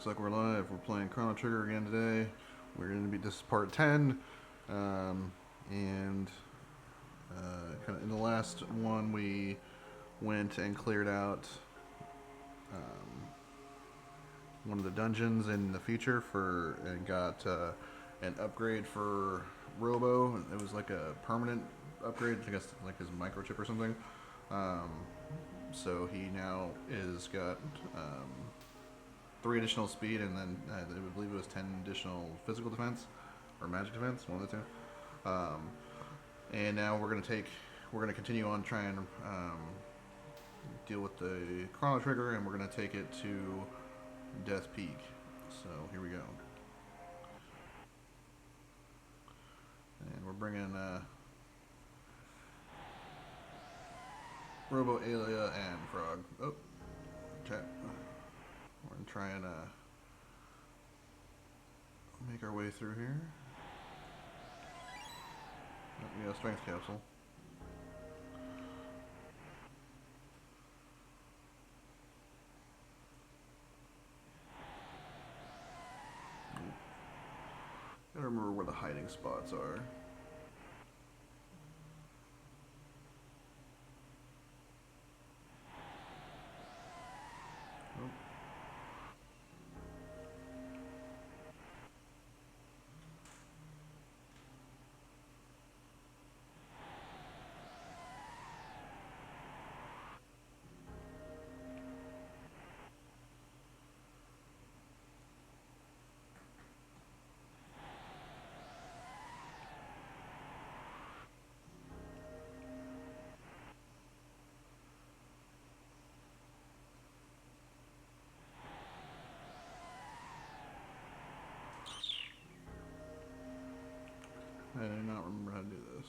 like we're live. We're playing Chrono Trigger again today. We're going to be, this is part 10. And kind of in the last one, we went and cleared out one of the dungeons in the future and got an upgrade for Robo. It was like a permanent upgrade, I guess like his microchip or something. So he now is got 3 additional speed, and then I believe it was 10 additional physical defense or magic defense, one of the two. And now we're gonna continue on trying to deal with the Chrono Trigger, and we're gonna take it to Death Peak. So here we go. And we're bringing Robo, Alia, and Frog. Oh, chat. We're gonna try and make our way through here. Oh, we got a strength capsule. Gotta remember where the hiding spots are. I do not remember how to do this.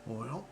Well,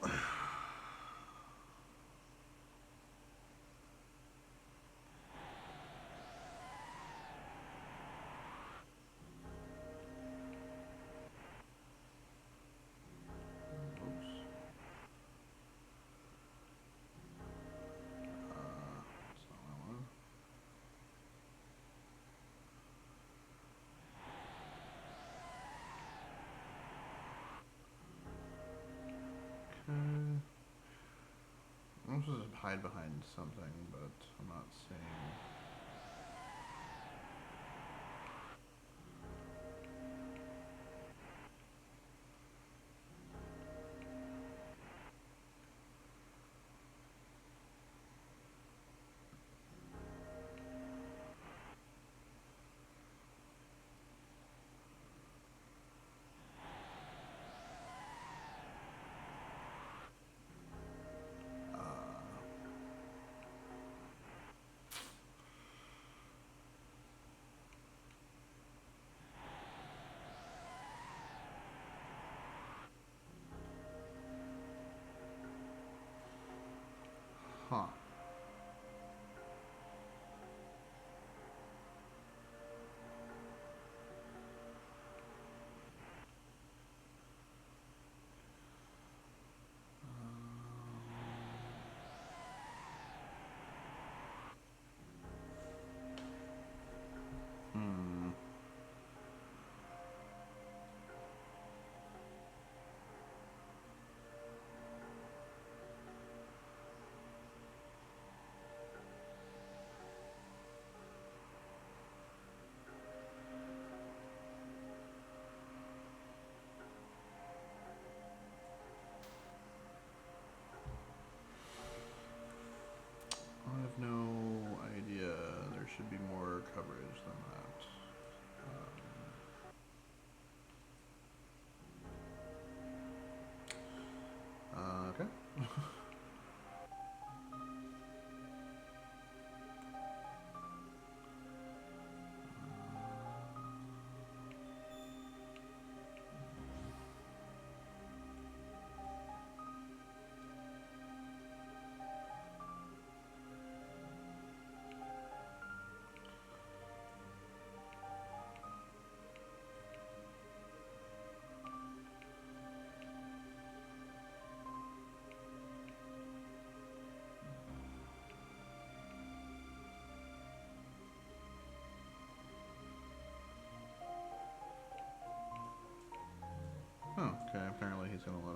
I'm supposed to hide behind something, but I'm not seeing. Huh. Hmm. I have no idea. There should be more coverage than that. Okay.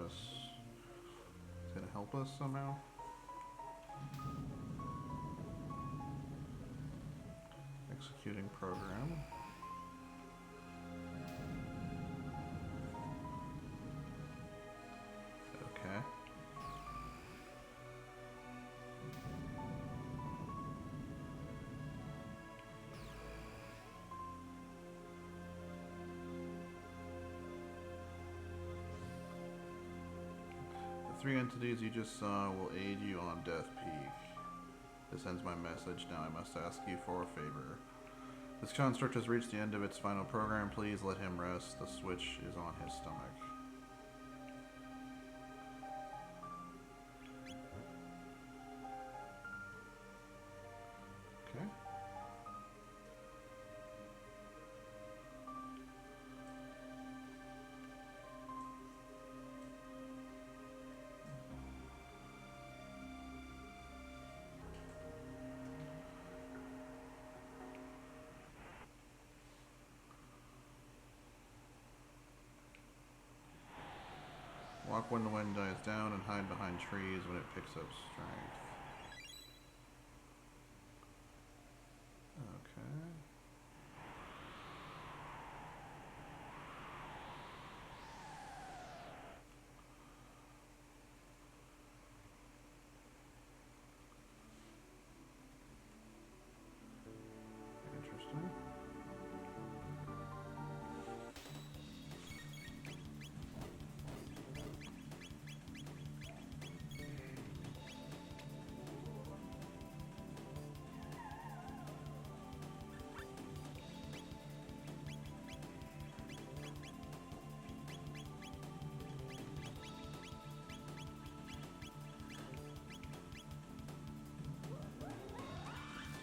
us. It's gonna help us somehow. Executing program. Okay. The 3 entities you just saw will aid you on Death Peak. This ends my message. Now I must ask you for a favor. This construct has reached the end of its final program. Please let him rest. The switch is on his stomach. Okay. Walk when the wind dies down and hide behind trees when it picks up strength. Okay. Interesting.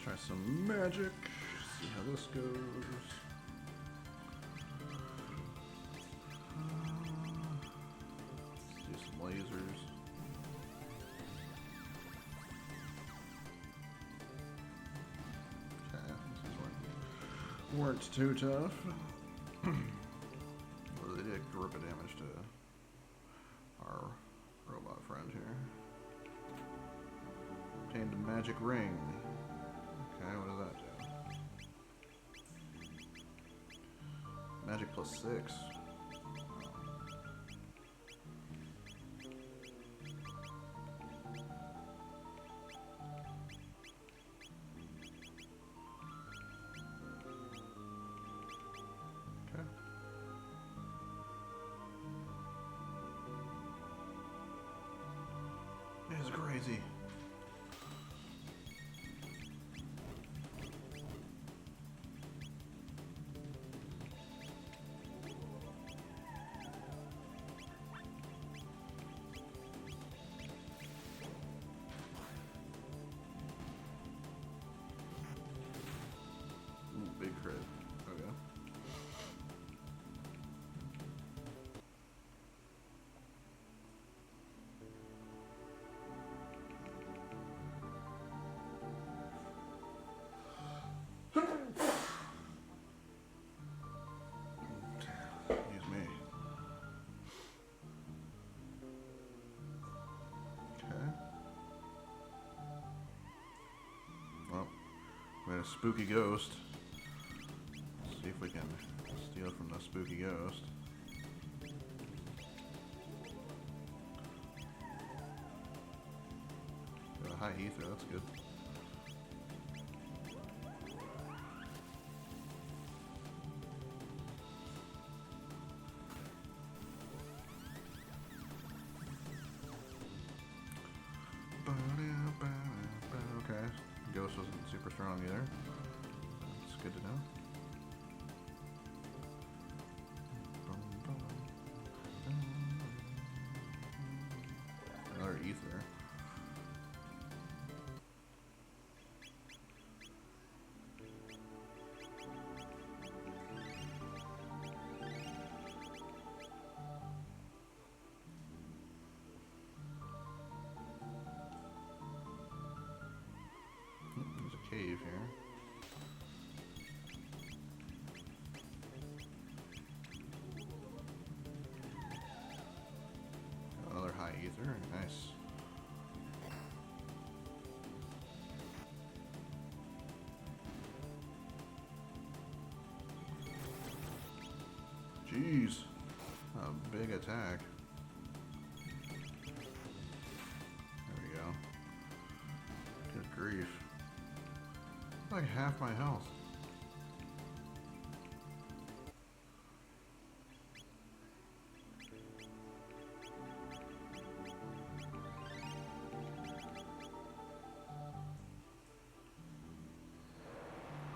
Try some magic, see how this goes. Let's do some lasers. Okay, this weren't too tough. Well, they did grip damage to our robot friend here. Obtained a magic ring. Okay, what does that do? Magic plus 6. Okay. It's crazy. Big crit. Okay. Excuse me. Okay. Well, we had a spooky ghost. See if we can steal from the spooky ghost. Got a high ether, that's good. Okay, ghost wasn't super strong either. That's good to know. Another ether. There's a cave here. Very nice. Jeez. A big attack. There we go. Good grief. Like half my health.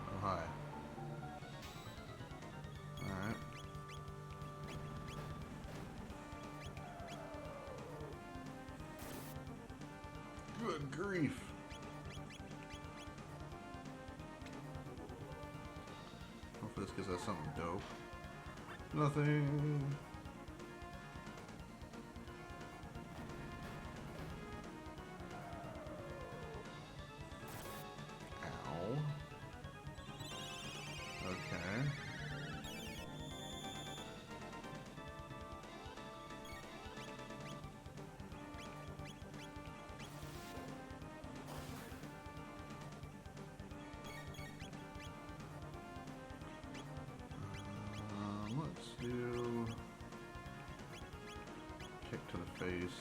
Oh, hi. Alright. Good grief. Hopefully this gives us something dope. Nothing. Ow. Okay. Let's do kick to the face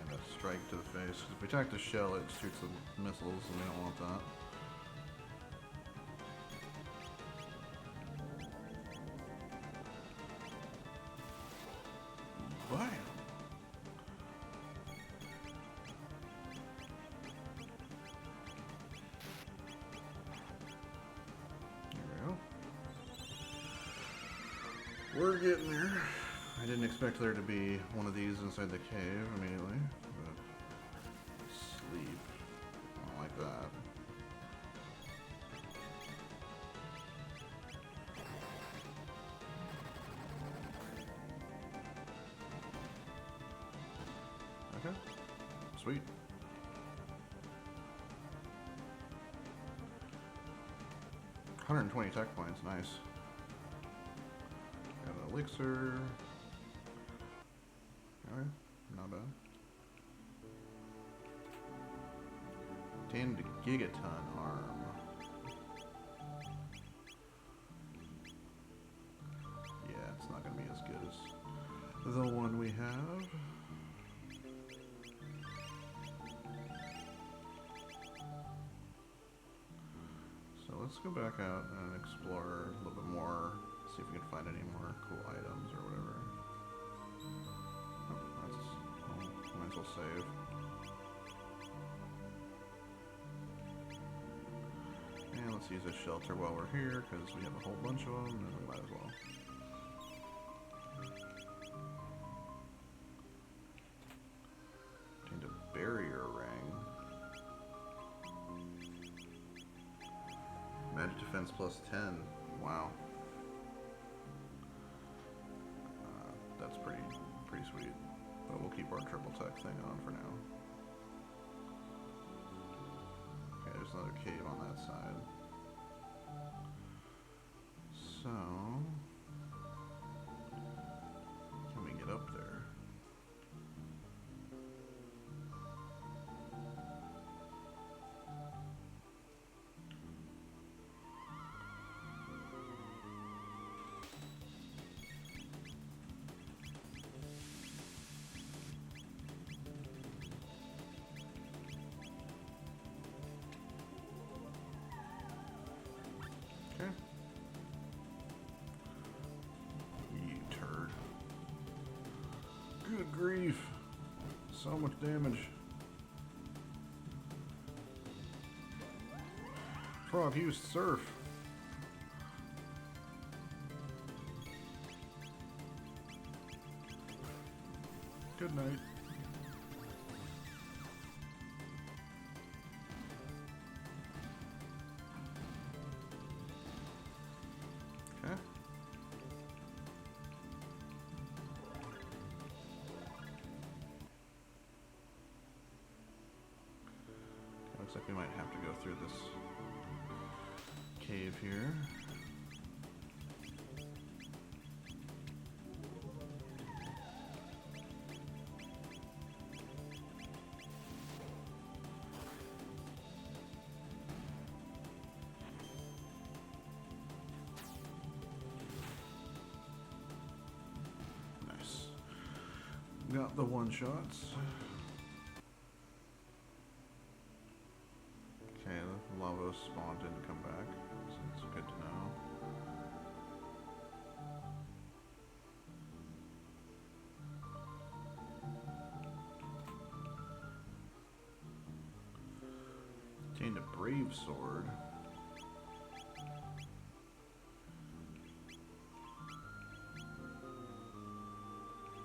and a strike to the face. If we attack the shell, it shoots the missiles, and we don't want that. Bam! We're getting there. I didn't expect there to be one of these inside the cave immediately, but sleep. I don't like that. Okay. Sweet. $120 tech points, nice. Got an elixir. Alright, not bad. 10 gigaton arm. Yeah, it's not gonna be as good as the one we have. So let's go back out and explore a little bit more. See if we can find any more cool items or whatever. Oh, that's... might as well save. And let's use a shelter while we're here, because we have a whole bunch of them, and we might as well. Obtained a barrier ring. Magic defense plus 10. Wow. That's pretty sweet. But we'll keep our triple tech thing on for now. Okay, there's another cave on that side. So, can we get up there? Okay. You turd. Good grief. So much damage. Frog used surf. Good night. Okay. Looks like we might have to go through this cave here. Got the one shots. Okay, the lava spawn didn't come back, so it's good to know. Obtained a brave sword.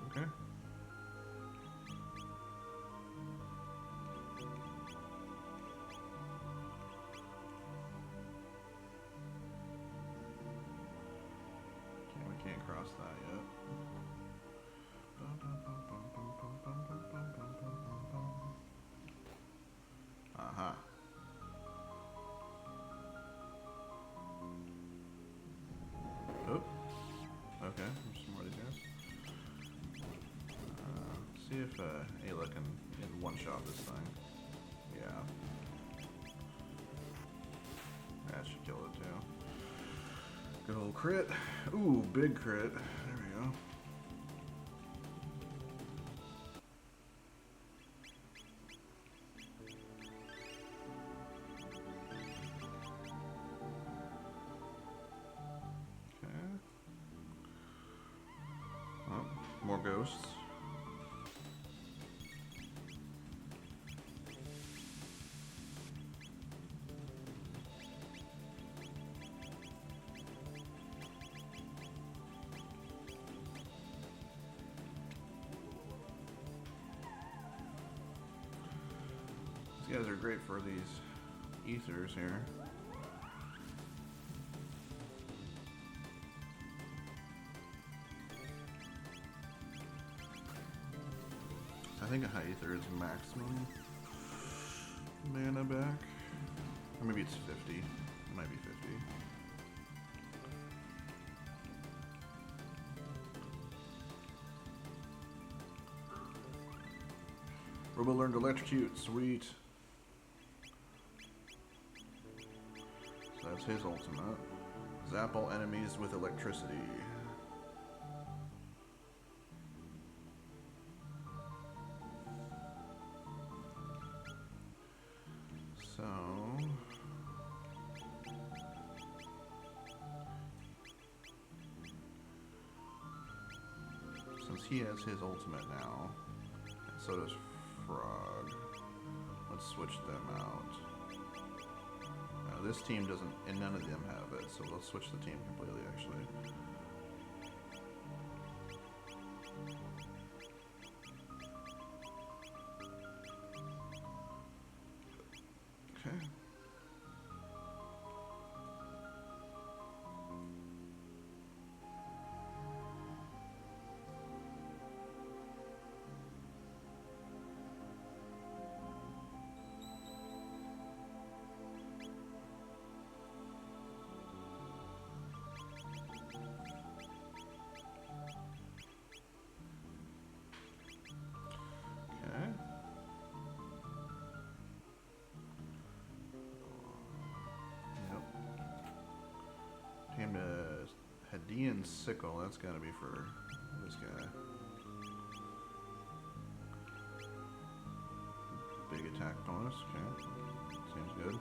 Okay. We can't cross that yet. Aha. Oh. Okay, there's some more of these guys. See if Ayla can one-shot this thing. Yeah. That should kill it too. Good old crit. Ooh, big crit. There we go. Okay. Oh, more ghosts. These guys are great for these ethers here. I think a high ether is maximum mana back. Or maybe it's 50. It might be 50. Robo learned electrocute. Sweet. So that's his ultimate. Zap all enemies with electricity. So since he has his ultimate now, and so does Frog, let's switch them out. This team doesn't, and none of them have it, so let's switch the team completely, actually. Okay. Tamed a Hadean sickle. That's gotta be for this guy. Big attack bonus. Okay, seems good.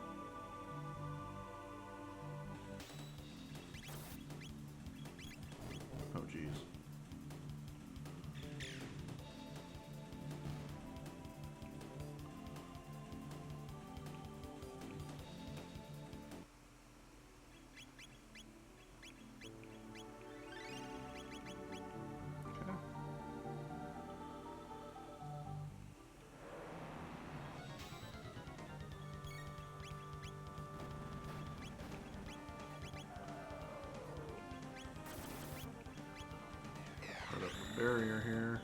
Oh jeez. Put up a barrier here.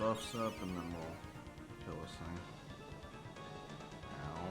buffs up, and then we'll kill this thing. Ow.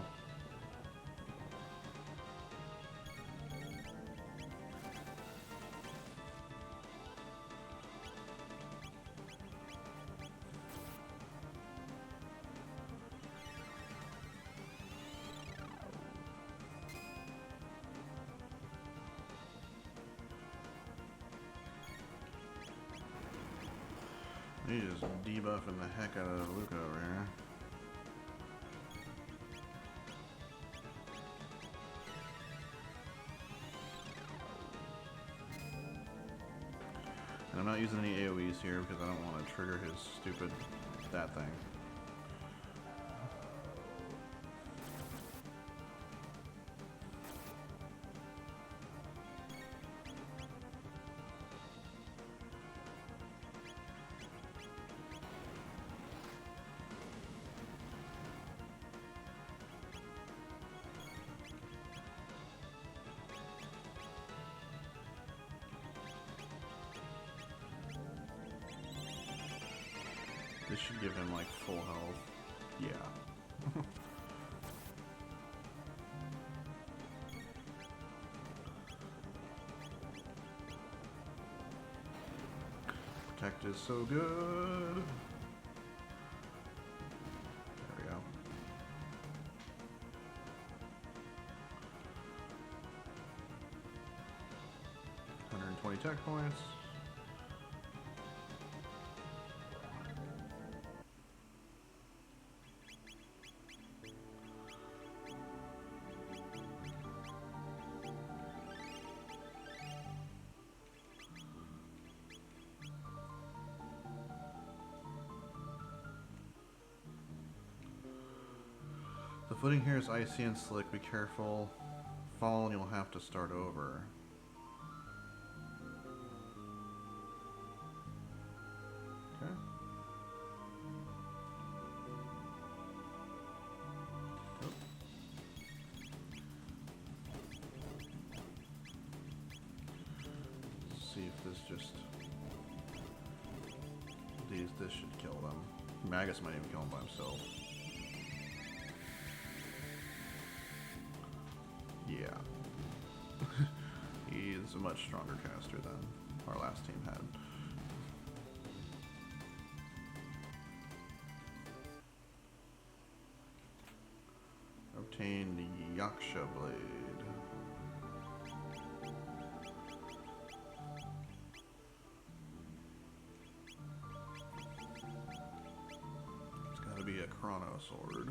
He's just debuffing the heck out of Luca over here. And I'm not using any AoEs here because I don't want to trigger his stupid that thing. This should give him like full health. Yeah. Protect is so good. There we go. 120 tech points. The footing here is icy and slick. Be careful. Fall and you'll have to start over. Okay. Yep. Let's see if this just... This should kill them. Magus might even kill him by himself. Yeah. He's a much stronger caster than our last team had. Obtain the Yaksha Blade. It's gotta be a Chrono sword.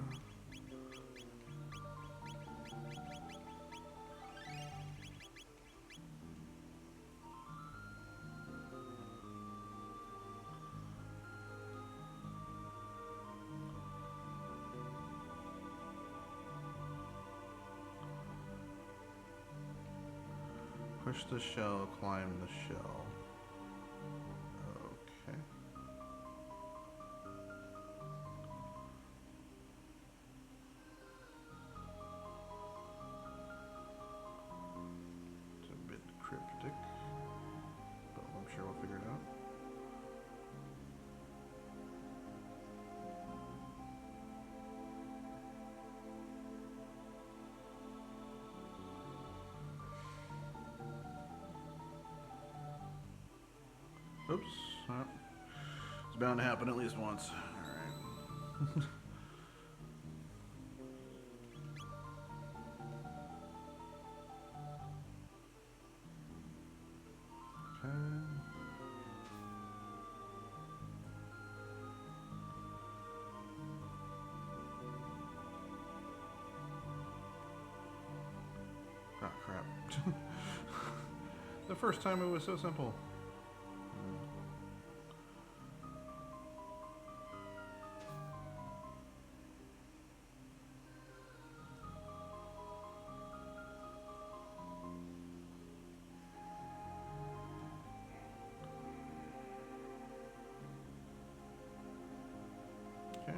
Push the shell, climb the shell. Okay. It's a bit cryptic, but I'm sure we'll figure it out. Oops. It's bound to happen at least once. Alright. Okay. Oh, crap. The first time it was so simple. Okay.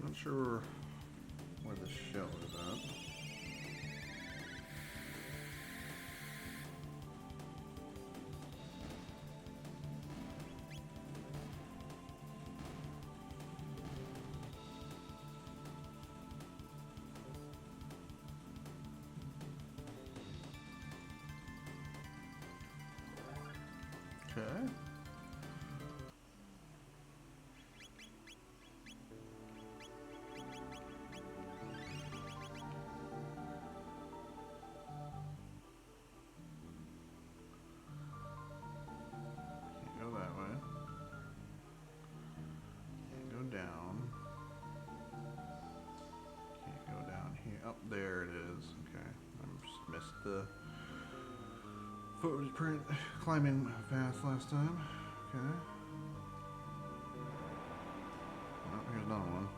Not sure where the shell is at. Okay. Can't go that way. Can't go down. Can't go down here. Oh, there it is. Okay. I just missed the footprint climbing path last time. Okay. Oh, here's another one.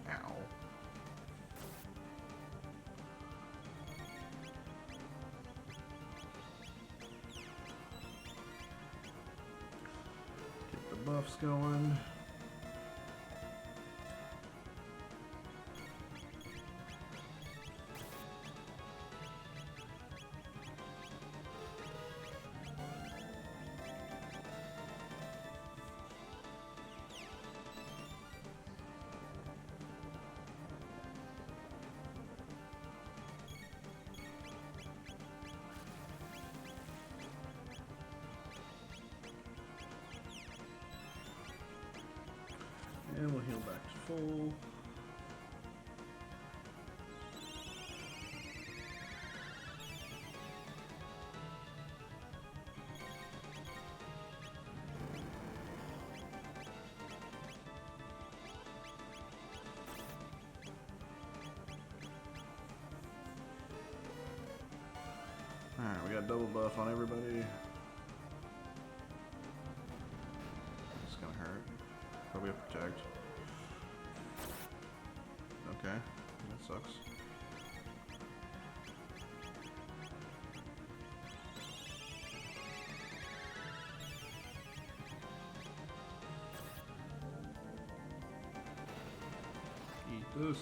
Ow. Get the buffs going. And we'll heal back to full. Alright, we got double buff on everybody. It's gonna hurt. Probably a protect. Okay, that sucks. Eat this.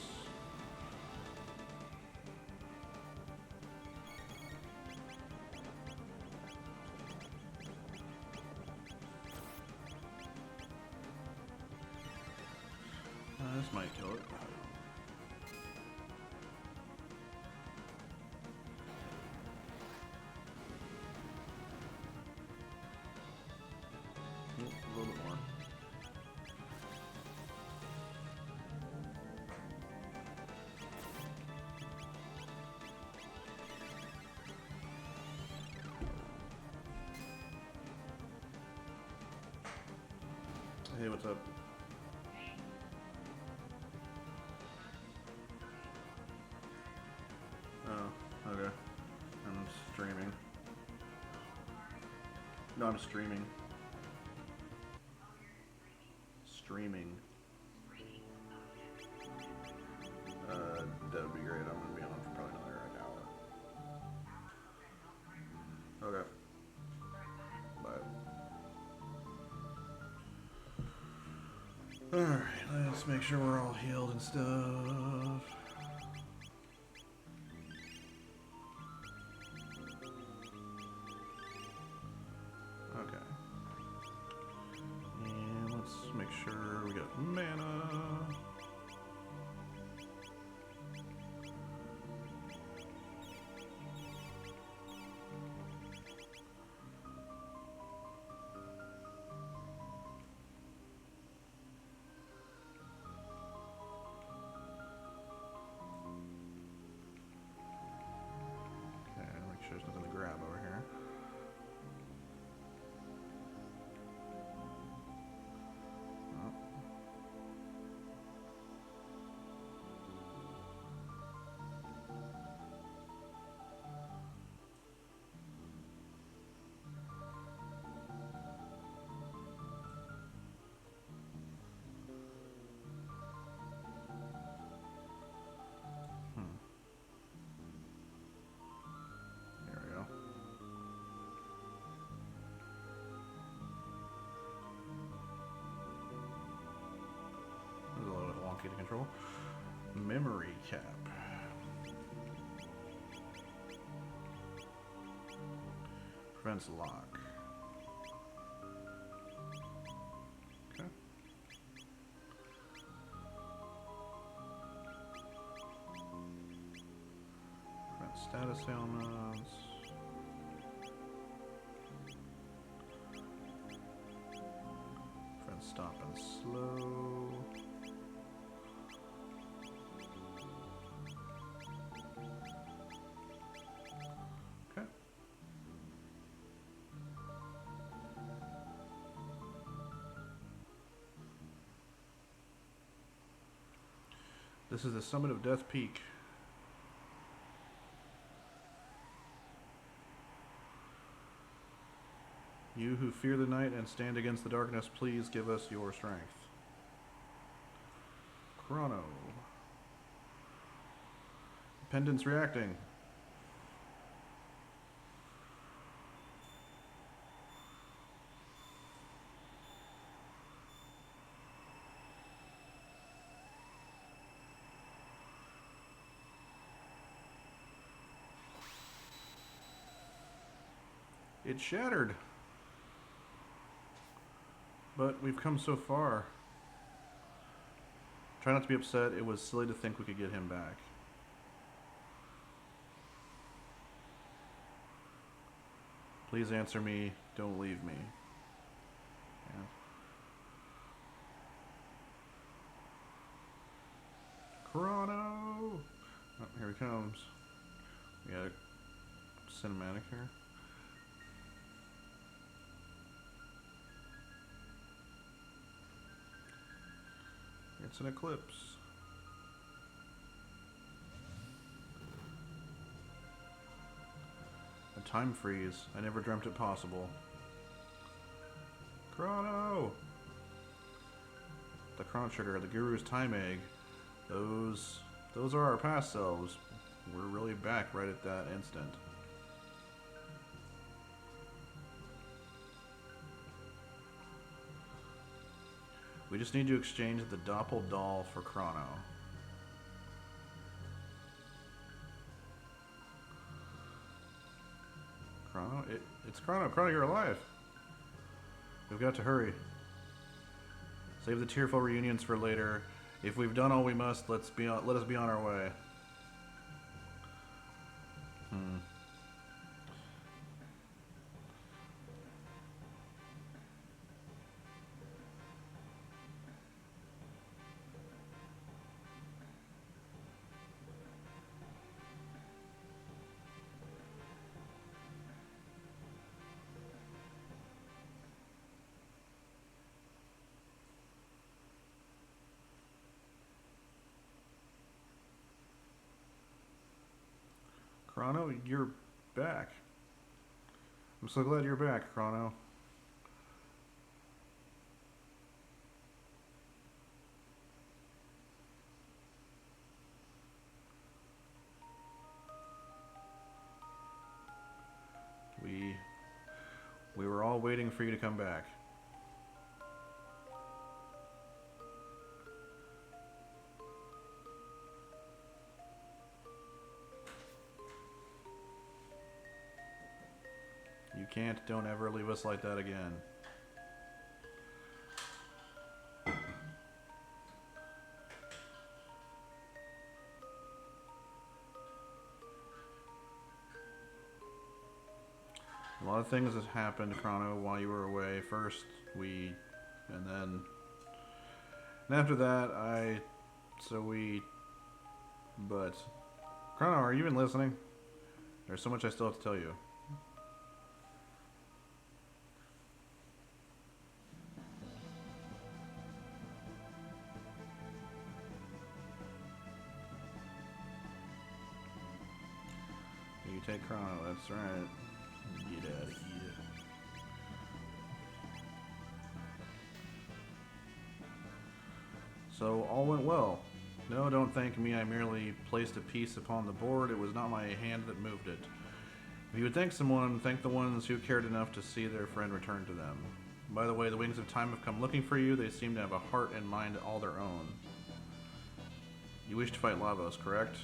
This might kill it. A little bit more. Hey, what's up? Oh, okay. I'm streaming. No, I'm streaming. Streaming. That would be great. I'm gonna be on for probably another hour. Okay. Bye. Alright, let's make sure we're all healed and stuff. Okay. And let's make sure we got mana. There's nothing to grab over here. Oh. There we go. This is a little bit wonky to control. Memory cap. Prevents lock. Okay. Status ailments. Friends stop and slow. Okay. This is the summit of Death Peak. You who fear the night and stand against the darkness, please give us your strength. Chrono. Pendants reacting. It shattered. But we've come so far. Try not to be upset. It was silly to think we could get him back. Please answer me. Don't leave me. Yeah. Crono! Oh, here he comes. We got a cinematic here. It's an eclipse. A time freeze. I never dreamt it possible. Chrono! The Chrono Trigger, the Guru's time egg. Those are our past selves. We're really back right at that instant. We just need to exchange the Doppel doll for Crono. Crono? It's Crono. Crono, you're alive. We've got to hurry. Save the tearful reunions for later. If we've done all we must, let us be on our way. Crono, you're back. I'm so glad you're back, Crono. We were all waiting for you to come back. You don't ever leave us like that again. A lot of things have happened, Chrono, while you were away. First, and after that, but, Chrono, are you even listening? There's so much I still have to tell you. You take Chrono, that's right. Get out of here. So, all went well. No, don't thank me, I merely placed a piece upon the board. It was not my hand that moved it. If you would thank someone, thank the ones who cared enough to see their friend return to them. By the way, the Wings of Time have come looking for you. They seem to have a heart and mind all their own. You wish to fight Lavos, correct?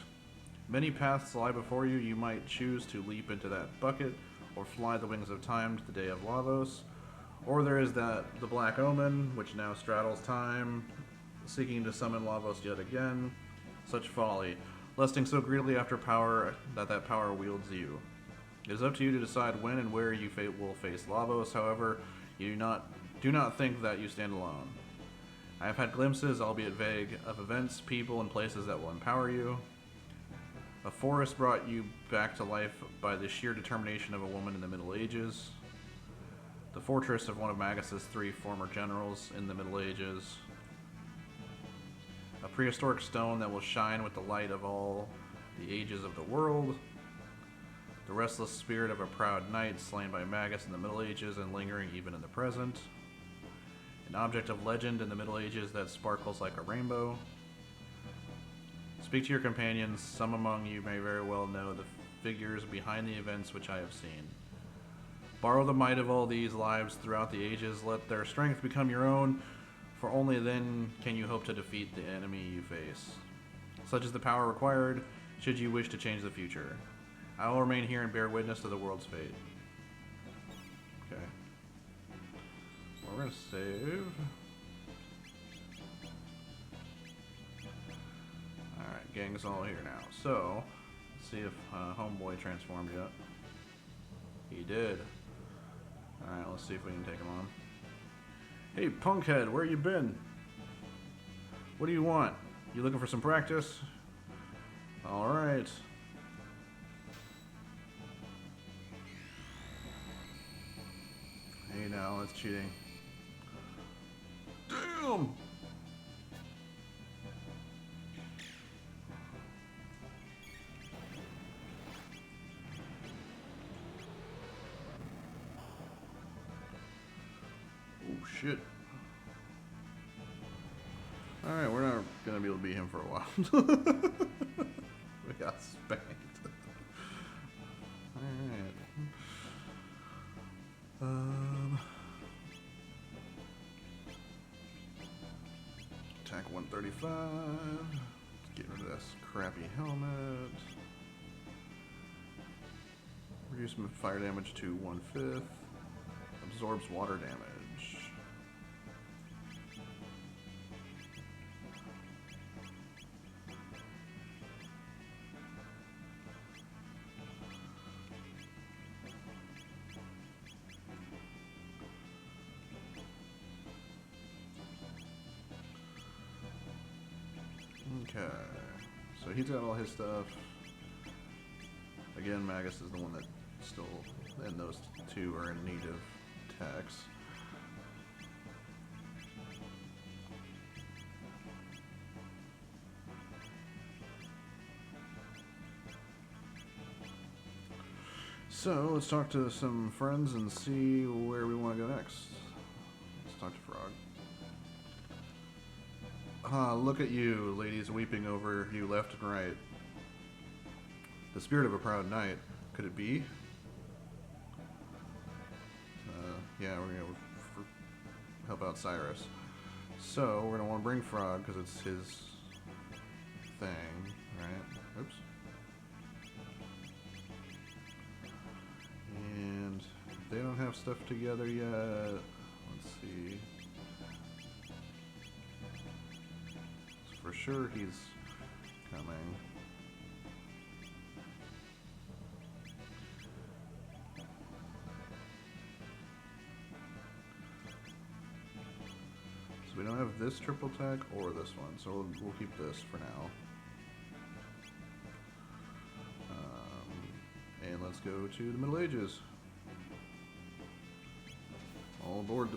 Many paths lie before you. You might choose to leap into that bucket, or fly the Wings of Time to the day of Lavos. Or there is the Black Omen, which now straddles time, seeking to summon Lavos yet again. Such folly. lusting so greedily after power that power wields you. It is up to you to decide when and where you will face Lavos. However, you do not think that you stand alone. I have had glimpses, albeit vague, of events, people, and places that will empower you. A forest brought you back to life by the sheer determination of a woman in the Middle Ages. The fortress of one of Magus's 3 former generals in the Middle Ages. A prehistoric stone that will shine with the light of all the ages of the world. The restless spirit of a proud knight slain by Magus in the Middle Ages and lingering even in the present. An object of legend in the Middle Ages that sparkles like a rainbow. Speak to your companions. Some among you may very well know the figures behind the events which I have seen. Borrow the might of all these lives throughout the ages. Let their strength become your own, for only then can you hope to defeat the enemy you face. Such is the power required should you wish to change the future. I will remain here and bear witness to the world's fate. Okay. We're going to save. Alright, gang's all here now. So, let's see if Homeboy transformed yet. He did. Alright, let's see if we can take him on. Hey, Punkhead, where you been? What do you want? You looking for some practice? Alright. Hey, now, that's cheating. Damn! Oh, shit. Alright, we're not gonna be able to beat him for a while. We got spanked. Alright. Attack 135. Let's get rid of this crappy helmet. Reduce fire damage to 1/5. Absorbs water damage. Okay, so he's got all his stuff. Again, Magus is the one that still, and those two are in need of attacks. So let's talk to some friends and see where we want to go next. Let's talk to Frog. Look at you, ladies weeping over you left and right. The spirit of a proud knight. Could it be? Yeah, we're going to help out Cyrus. So, we're going to want to bring Frog, because it's his thing, right? Oops. And they don't have stuff together yet. Let's see. For sure he's coming. So we don't have this triple attack or this one, so we'll keep this for now. And let's go to the Middle Ages. All aboard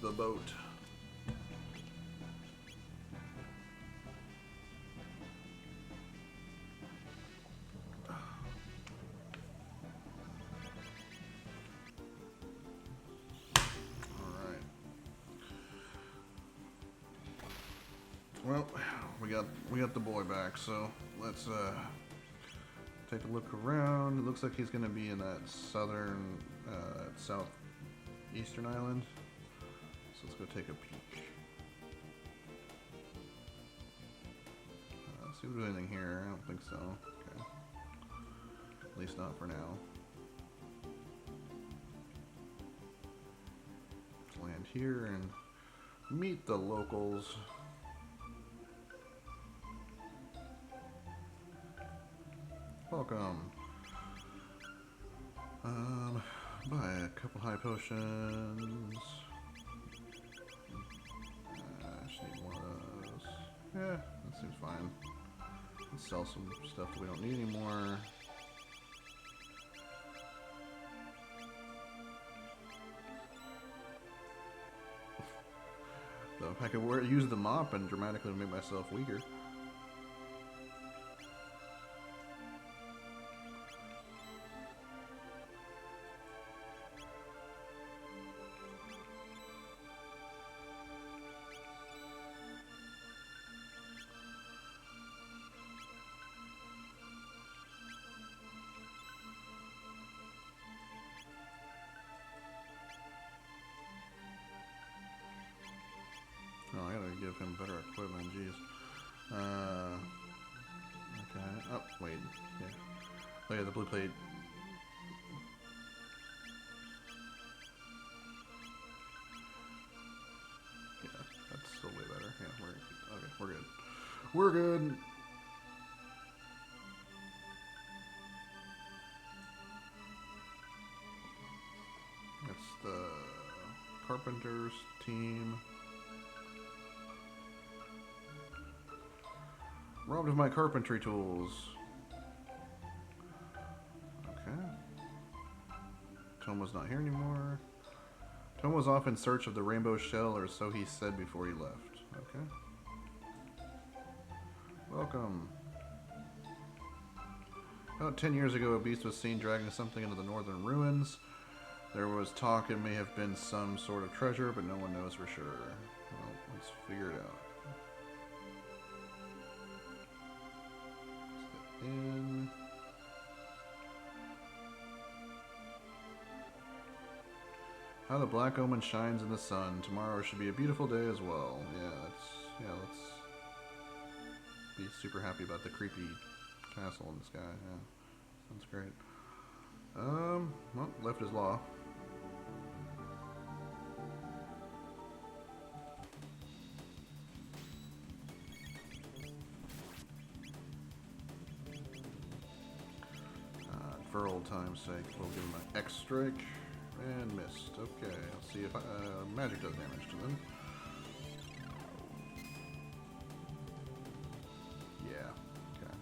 the boat. Well, we got the boy back, so let's take a look around. It looks like he's going to be in that southern, southeastern island. So let's go take a peek. See if there's anything here. I don't think so. Okay. At least not for now. Let's land here and meet the locals. welcome. Buy a couple high potions. I just need one of those. Yeah, that seems fine. Let's sell some stuff that we don't need anymore. So if I could use the mop and dramatically make myself weaker. Oh, I gotta give him better equipment, jeez. Okay. Oh, wait. Yeah. Oh, yeah, the blue plate. Yeah, that's still way better. Yeah, we're good. We're good. That's the Carpenter's team. Robbed of my carpentry tools. Okay. Tomo's not here anymore. Tomo's off in search of the rainbow shell, or so he said before he left. Okay. Welcome. About 10 years ago, a beast was seen dragging something into the northern ruins. There was talk it may have been some sort of treasure, but no one knows for sure. Well, let's figure it out. In. How the black omen shines in the sun. Tomorrow should be a beautiful day as well. Let's be super happy about the creepy castle in the sky. Yeah, sounds great. Well, left is law. For old time's sake, we'll give him an X strike and missed. Okay, let's see if magic does damage to them. Yeah. Okay.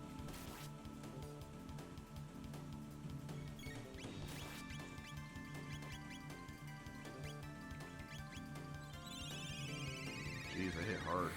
Jeez, I hit hard.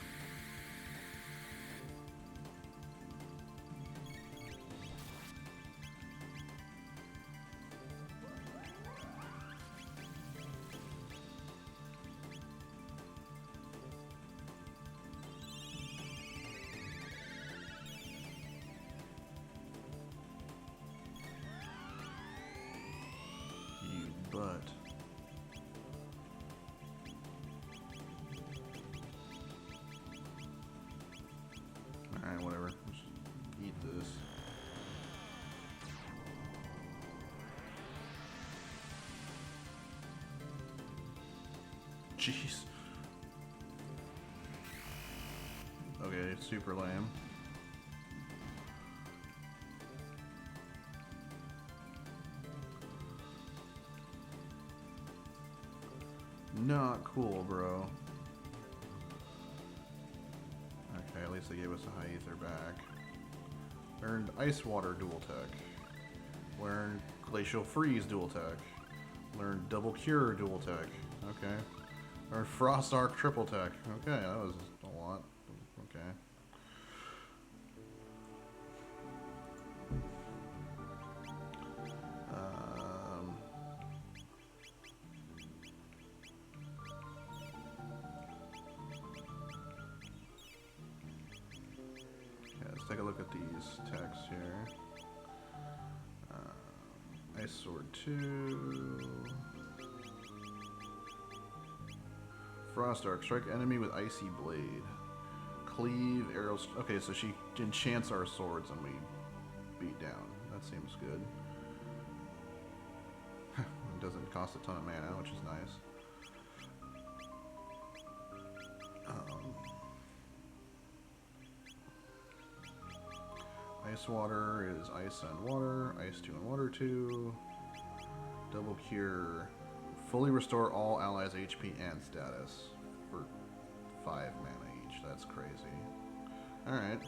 But alright, whatever. Just eat this. Jeez. Okay, super lame. Not cool, bro. Okay, at least they gave us a high ether back. Learned ice water dual tech. Learned glacial freeze dual tech. Learned double cure dual tech. Okay. Learned frost arc triple tech. Okay, that was a lot. Okay. Let's take a look at these techs here. Ice Sword 2. Frost Arc. Strike enemy with Icy Blade. Cleave, arrows. Okay, so she enchants our swords and we beat down. That seems good. It doesn't cost a ton of mana, which is nice. Ice water is ice and water. Ice 2 and water 2. Double cure. Fully restore all allies' HP and status for 5 mana each. That's crazy. Alright.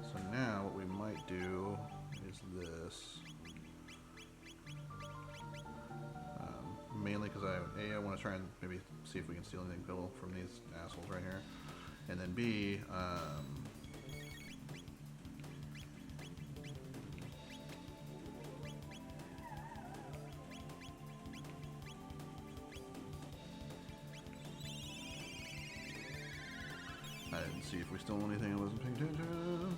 So now what we might do is this. Mainly because I want to try and maybe see if we can steal anything cool from these assholes right here. And then B, I didn't see if we stole anything. I wasn't paying attention.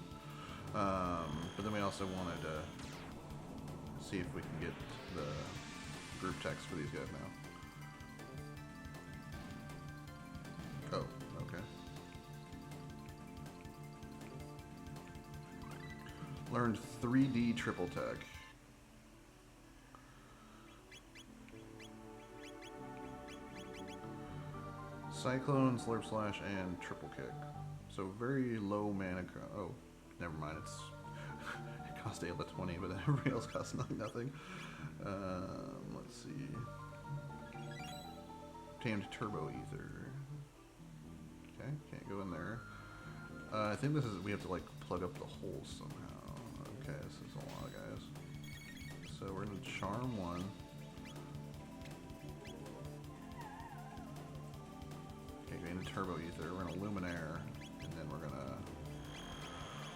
But then we also wanted to see if we can get the group text for these guys now. Oh, okay. Learned 3D triple tech. Cyclone, Slurp Slash, and Triple Kick. So very low mana. Oh, never mind. It's it costs Ayla 20, but everybody else costs nothing. Let's see. Tamed Turbo Ether. Okay, can't go in there. I think this is we have to like plug up the holes somehow. Okay, this is a lot, guys. So we're gonna charm one. Into Turbo Ether, we're gonna Luminaire, and then we're gonna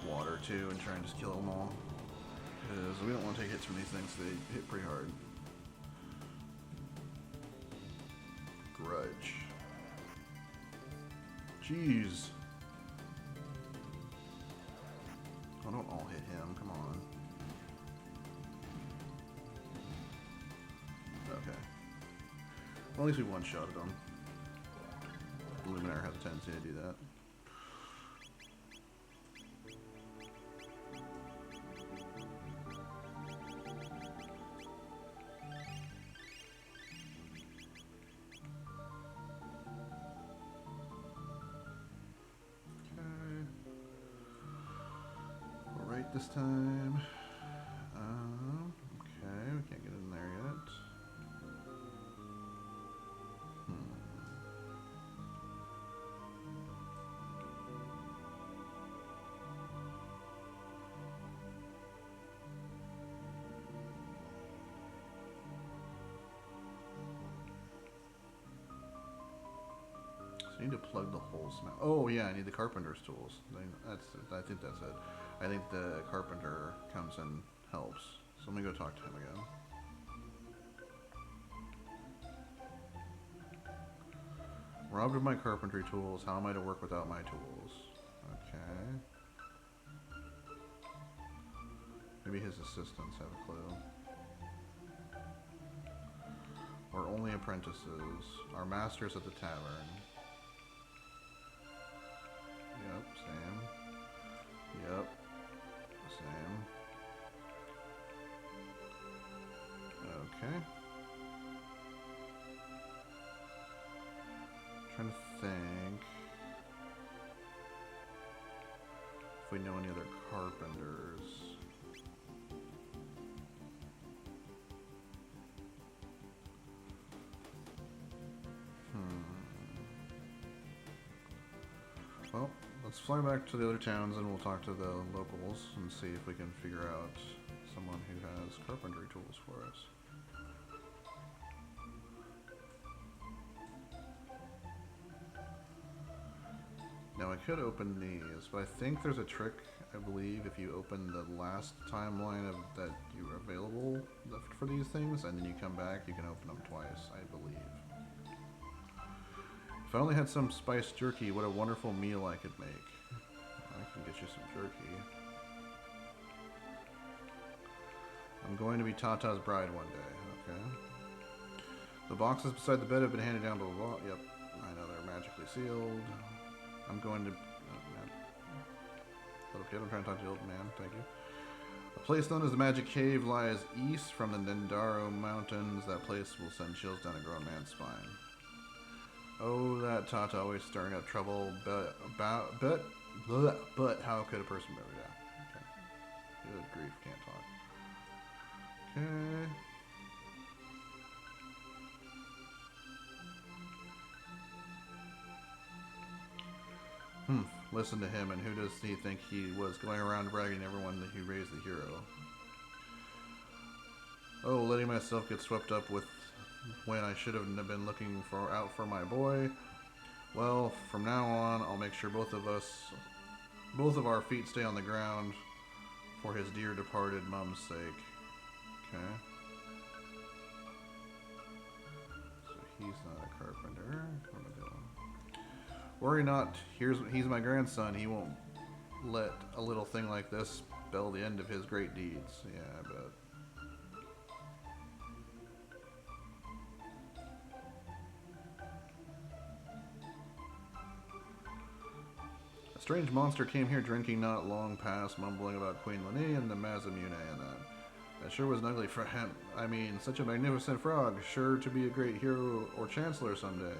Water 2 and try and just kill them all. Because we don't want to take hits from these things, they hit pretty hard. Grudge. Jeez. Oh, don't all hit him, come on. Okay. Well, at least we one-shotted him. Luminaire has a tendency to do that. Okay. We're right this time. Okay, we can't get in there yet. I need to plug the holes now. Oh yeah, I need the carpenter's tools. I think that's it. I think the carpenter comes and helps. So let me go talk to him again. Robbed of my carpentry tools. How am I to work without my tools? Okay. Maybe his assistants have a clue. We're only apprentices. Our masters at the tavern. Yep, same. Yep, same. Okay. Trying to think if we know any other carpenters. Well, let's fly back to the other towns and we'll talk to the locals and see if we can figure out someone who has carpentry tools for us. Now I could open these, but I think there's a trick, I believe, if you open the last timeline of that you are available for these things, and then you come back, you can open them twice, I believe. If I only had some spiced jerky, what a wonderful meal I could make. I can get you some jerky. I'm going to be Tata's bride one day, okay? The boxes beside the bed have been handed down, blah, blah, blah. Yep, I know they're magically sealed. I'm going to... okay, I'm trying to talk to the old man, thank you. A place known as the Magic Cave lies east from the Nendaro Mountains. That place will send chills down a grown man's spine. Oh, that Tata always stirring up trouble, but how could a person better? Yeah. Okay. Good grief, can't talk. Okay. Listen to him, and who does he think he was going around bragging to everyone that he raised the hero? Oh, letting myself get swept up with when I should have been looking out for my boy. Well, from now on, I'll make sure both of our feet stay on the ground for his dear departed mom's sake. Okay. So he's not a carpenter. What am I doing? Worry not. He's my grandson. He won't let a little thing like this spell the end of his great deeds. Yeah, I bet. A strange monster came here drinking not long past, mumbling about Queen Lene and the Masamune and that. That sure was an ugly I mean, such a magnificent frog, sure to be a great hero or chancellor someday.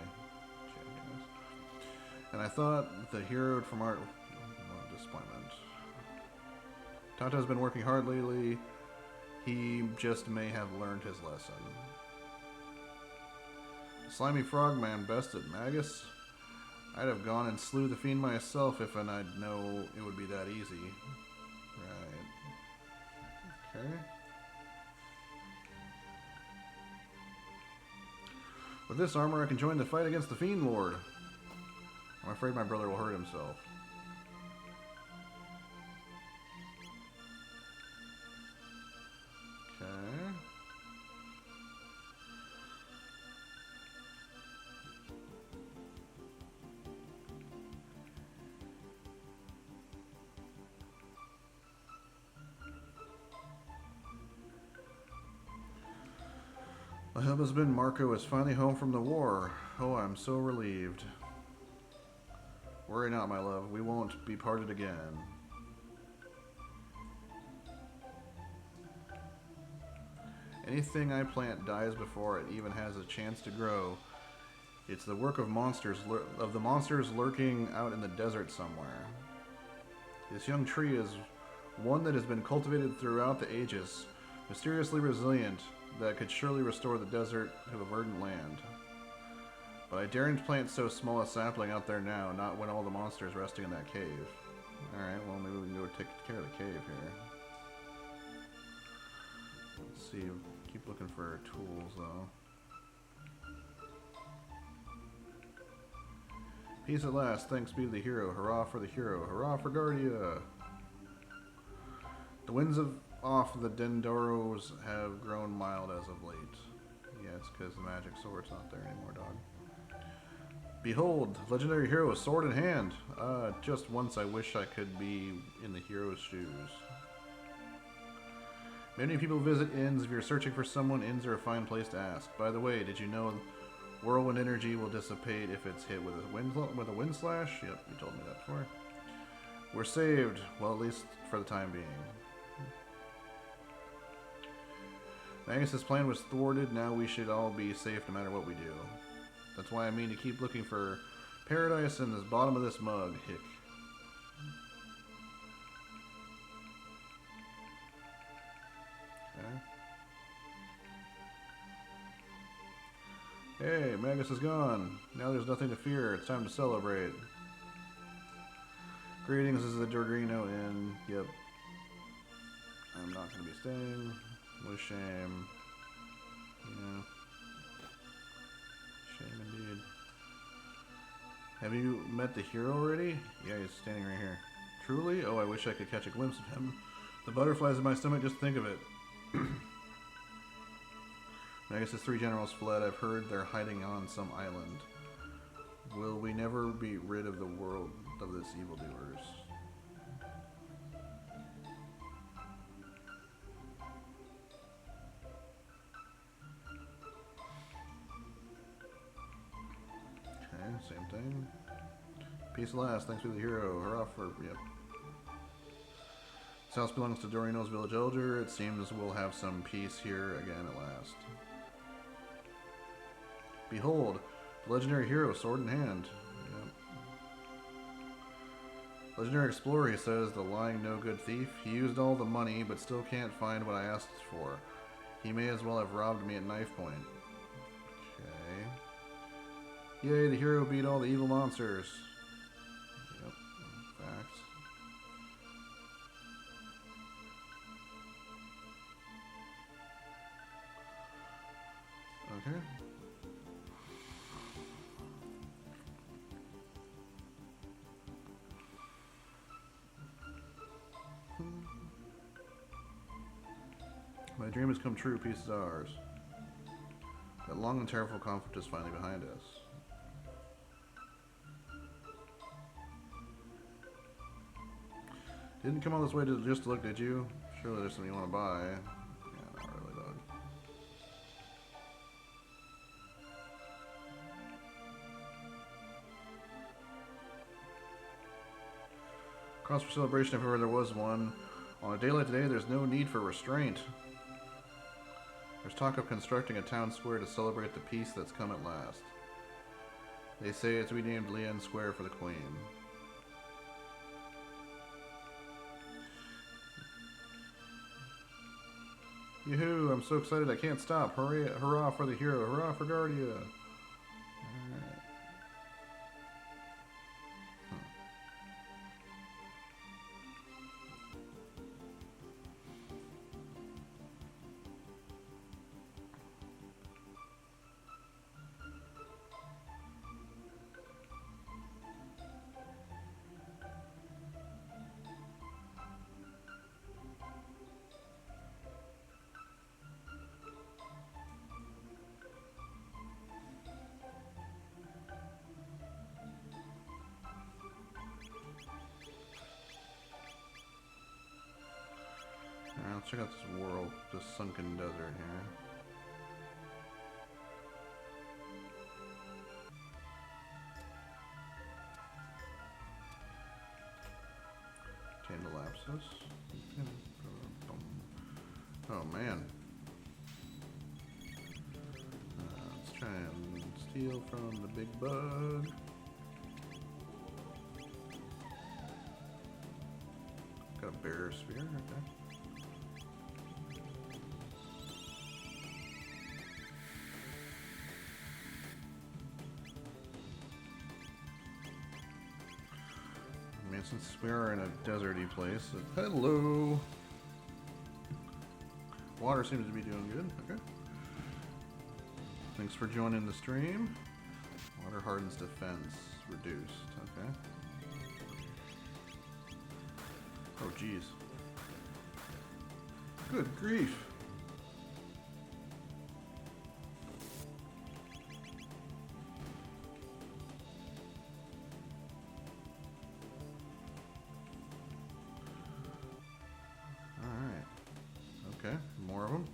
And I thought the hero from art... Oh, disappointment. Tata's been working hard lately. He just may have learned his lesson. Slimy frogman bested Magus. I'd have gone and slew the fiend myself if I'd know it would be that easy. Right. Okay. With this armor, I can join the fight against the Fiend Lord. I'm afraid my brother will hurt himself. Okay. My husband Marco is finally home from the war. Oh, I'm so relieved. Worry not, my love. We won't be parted again. Anything I plant dies before it even has a chance to grow. It's the work of the monsters lurking out in the desert somewhere. This young tree is one that has been cultivated throughout the ages, mysteriously resilient, that could surely restore the desert to a verdant land. But I daren't plant so small a sapling out there now, not when all the monsters resting in that cave. Alright, well maybe we can go take care of the cave here. Let's see, keep looking for tools though. Peace at last, thanks be to the hero. Hurrah for the hero. Hurrah for Guardia! The winds off the Dendoros have grown mild as of late. Yeah, it's because the magic sword's not there anymore, dog. Behold, legendary hero, sword in hand. Just once I wish I could be in the hero's shoes. Many people visit inns. If you're searching for someone, inns are a fine place to ask. By the way, did you know whirlwind energy will dissipate if it's hit with a wind slash? Yep, you told me that before. We're saved. Well, at least for the time being. Magus' plan was thwarted. Now we should all be safe no matter what we do. That's why I mean to keep looking for paradise in the bottom of this mug. Hick. Okay. Hey, Magus is gone. Now there's nothing to fear. It's time to celebrate. Greetings, this is the Dorgrino Inn. Yep. I'm not going to be staying. What a shame. Yeah. Shame indeed. Have you met the hero already? Yeah, he's standing right here. Truly? Oh, I wish I could catch a glimpse of him. The butterflies in my stomach just think of it. Magus' 3 generals fled. I've heard they're hiding on some island. Will we never be rid of the world of this evildoers? Same thing. Peace at last, thanks to the hero. Hurrah for... Yep. This house belongs to Dorino's village elder. It seems we'll have some peace here again at last. Behold, Legendary hero, sword in hand. Yep. Legendary explorer, he says, the lying no good thief. He used all the money, but still can't find what I asked for. He may as well have robbed me at knife point. Okay. Yay, the hero beat all the evil monsters. Yep, facts. Okay. My dream has come true, peace is ours. That long and terrible conflict is finally behind us. Didn't come all this way just to look at you? Surely there's something you want to buy. Yeah, not really, dog. Cause for celebration if ever there was one. On a day like today, there's no need for restraint. There's talk of constructing a town square to celebrate the peace that's come at last. They say it's renamed Lian Square for the Queen. Yoo-hoo, I'm so excited I can't stop. Hurry, hurrah for the hero. Hurrah for Guardia. Alright. Alright, let's check out this world, this sunken desert here. Tandalapsus. Oh man. Let's try and steal from the big bug. Got a bear sphere, okay. Since we are in a deserty place, hello. Water seems to be doing good. Okay. Thanks for joining the stream. Water hardens defense reduced. Okay. Oh geez. Good grief. Okay, more of them.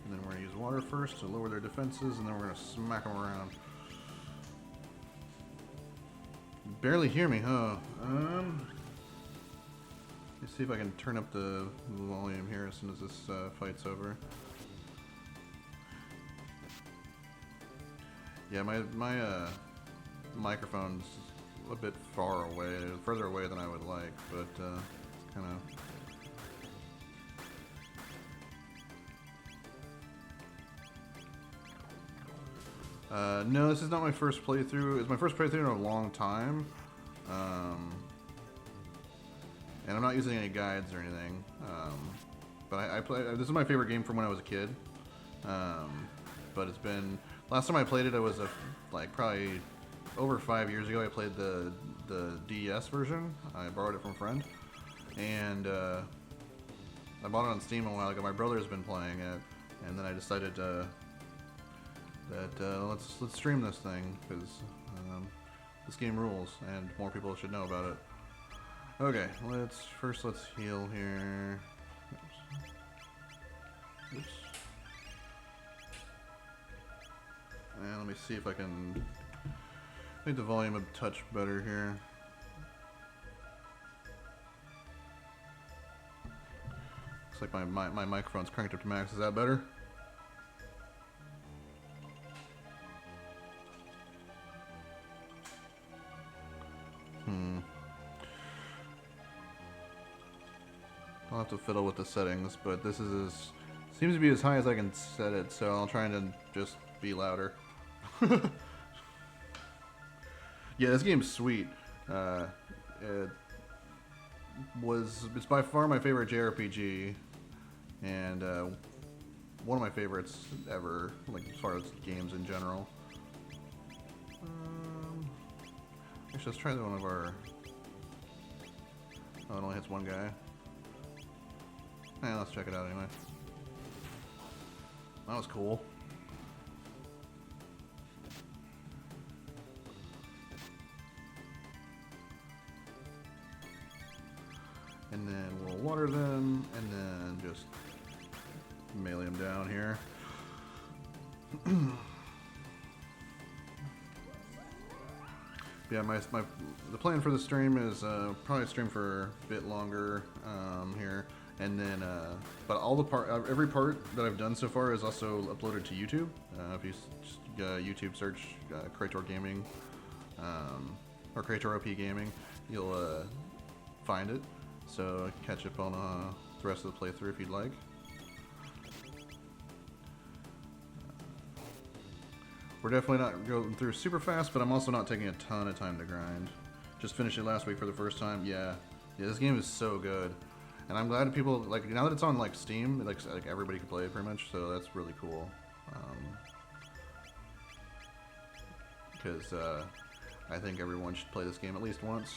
And then we're going to use water first to lower their defenses, and then we're going to smack them around. Barely hear me, huh? Let's see if I can turn up the volume here as soon as this fight's over. Yeah, my microphone's a bit far away, further away than I would like, but it's kind of... no, this is not my first playthrough. It's my first playthrough in a long time. And I'm not using any guides or anything. But I play. This is my favorite game from when I was a kid. But it's been... Last time I played it, I was like probably over 5 years ago. I played the DS version. I borrowed it from a friend, and I bought it on Steam a while ago. My brother's been playing it, and then I decided that let's stream this thing because this game rules, and more people should know about it. Okay, let's heal here. Oops. And let me see if I can make the volume a touch better here. like my microphone's cranked up to max. Is that better? I'll have to fiddle with the settings, but this is seems to be as high as I can set it, so I'll try to just be louder. Yeah, this game's sweet. It's by far my favorite JRPG, and one of my favorites ever, like as far as games in general. Actually, let's try one of our. Oh, it only hits one guy. Let's check it out anyway. That was cool. And then we'll water them, and then just melee them down here. Yeah, the plan for the stream is probably stream for a bit longer here, and then but all the every part that I've done so far is also uploaded to YouTube. If you just YouTube search KratorOpGaming or KratorOpGaming, you'll find it. So catch up on the rest of the playthrough if you'd like. We're definitely not going through super fast, but I'm also not taking a ton of time to grind. Just finished it last week for the first time. Yeah, this game is so good, and I'm glad people like now that it's on like Steam, like everybody can play it pretty much. So that's really cool. Because I think everyone should play this game at least once.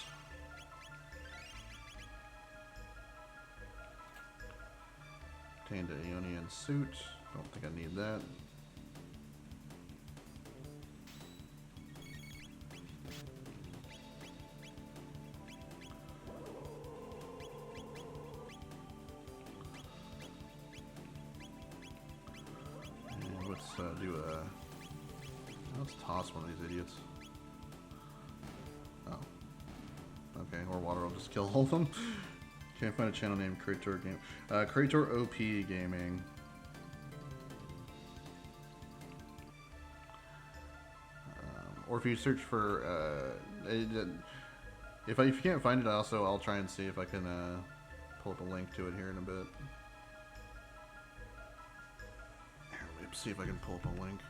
Obtained a Ionian suit. Don't think I need that. And let's let's toss one of these idiots. Oh. Okay, or water will just kill all of them. Can't find a channel named KratorOpGaming. KratorOpGaming. Or if you search for, if you can't find it, I'll try and see if I can pull up a link to it here in a bit. Here, let me see if I can pull up a link.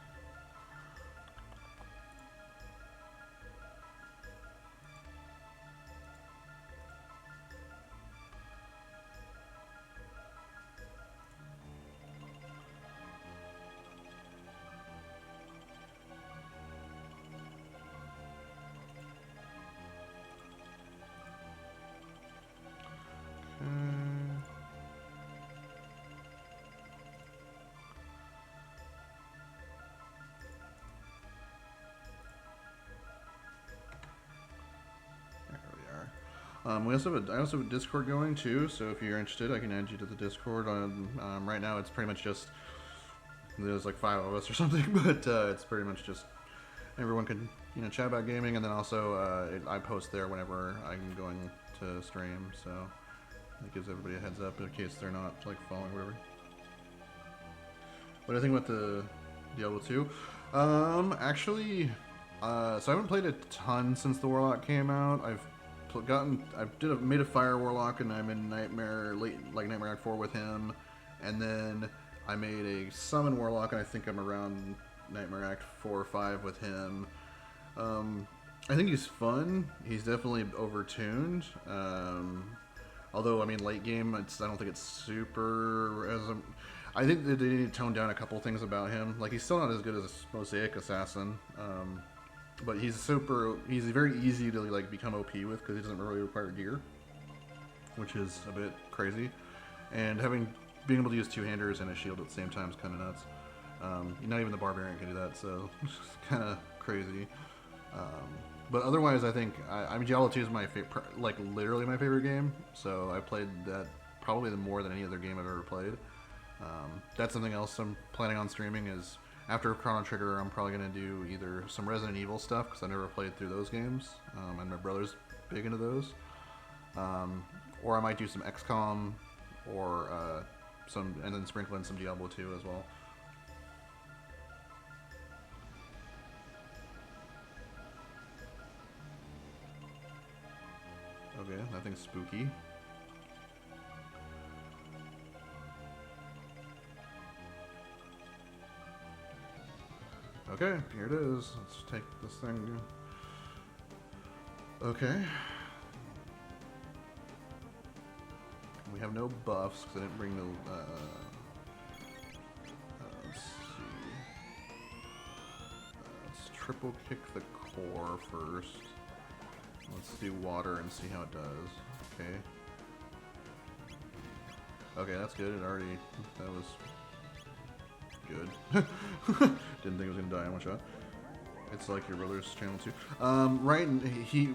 I also have a Discord going too, so if you're interested, I can add you to the Discord. Right now, it's pretty much just there's like 5 of us or something, but it's pretty much just everyone can chat about gaming, and then also I post there whenever I'm going to stream, so it gives everybody a heads up in case they're not like following whatever. What do I think about the Diablo 2? Actually, so I haven't played a ton since the Warlock came out. Made a Fire Warlock, and I'm in Nightmare Act 4 with him, and then I made a Summon Warlock, and I think I'm around Nightmare Act 4 or 5 with him. I think he's fun. He's definitely overtuned. Although, I mean, late game, I don't think it's super. I think that they need to tone down a couple things about him. Like, he's still not as good as a Mosaic Assassin. But he's very easy to like become OP with because he doesn't really require gear, which is a bit crazy. And being able to use 2-handers and a shield at the same time is kind of nuts. Not even the Barbarian can do that, so it's kind of crazy. But otherwise, I think Diablo 2 is my favorite, like literally my favorite game. So I played that probably more than any other game I've ever played. That's something else I'm planning on streaming is. After Chrono Trigger, I'm probably going to do either some Resident Evil stuff, because I never played through those games, and my brother's big into those, or I might do some XCOM, or and then sprinkle in some Diablo 2 as well. Okay, nothing spooky. Okay, here it is. Let's take this thing. Okay. We have no buffs because I didn't bring the. Let's see. Let's triple kick the core first. Let's do water and see how it does. Okay. Okay, that's good. It already. That was good. Didn't think it was gonna die in one shot. It's like your brother's channel too. Right,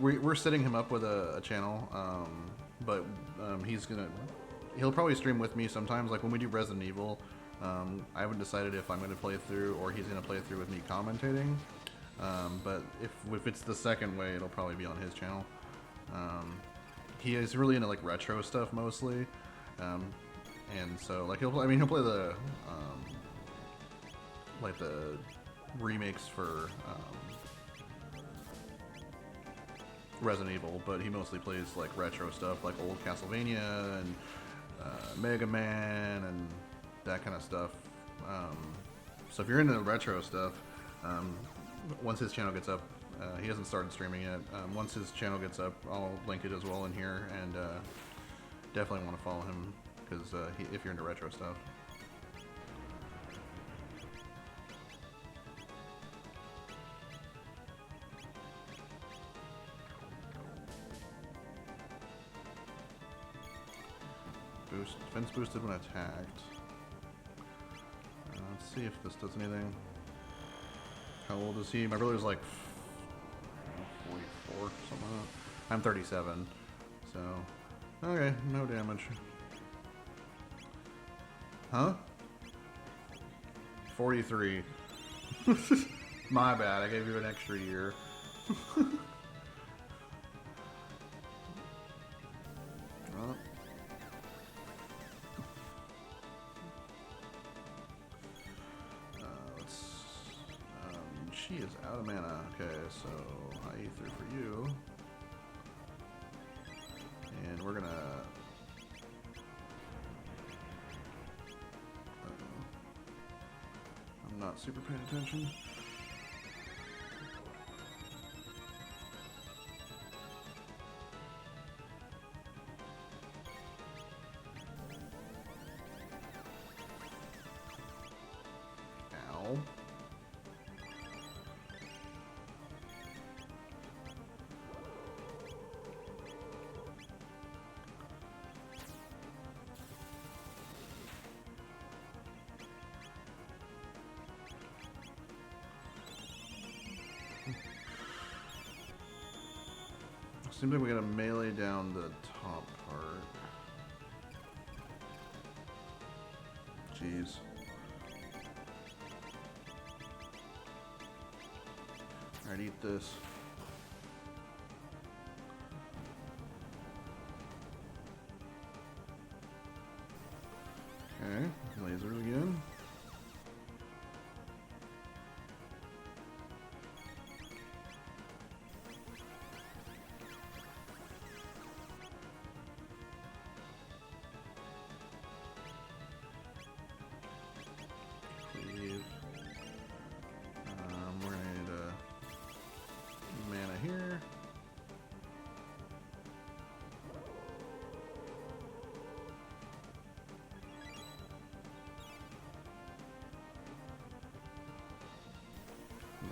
we're setting him up with a channel. But he'll probably stream with me sometimes. Like when we do Resident Evil, I haven't decided if I'm going to play through or he's going to play through with me commentating. But if it's the second way, it'll probably be on his channel. He is really into like retro stuff mostly, and so like he'll play the like the remakes for Resident Evil, but he mostly plays like retro stuff, like old Castlevania and Mega Man and that kind of stuff. So if you're into retro stuff, once his channel gets up, he hasn't started streaming yet. Once his channel gets up, I'll link it as well in here, and definitely want to follow him because if you're into retro stuff. Defense boosted when attacked. Let's see if this does anything. How old is he? My brother's like 44, something like that. I'm 37, so okay, no damage. Huh? 43. My bad. I gave you an extra year. She is out of mana. Okay, so high ether for you. And we're gonna... I'm not super paying attention. Ow. Seems like we gotta melee down the top part. Jeez. Alright, eat this. Okay, lasers again. We're gonna need mana here.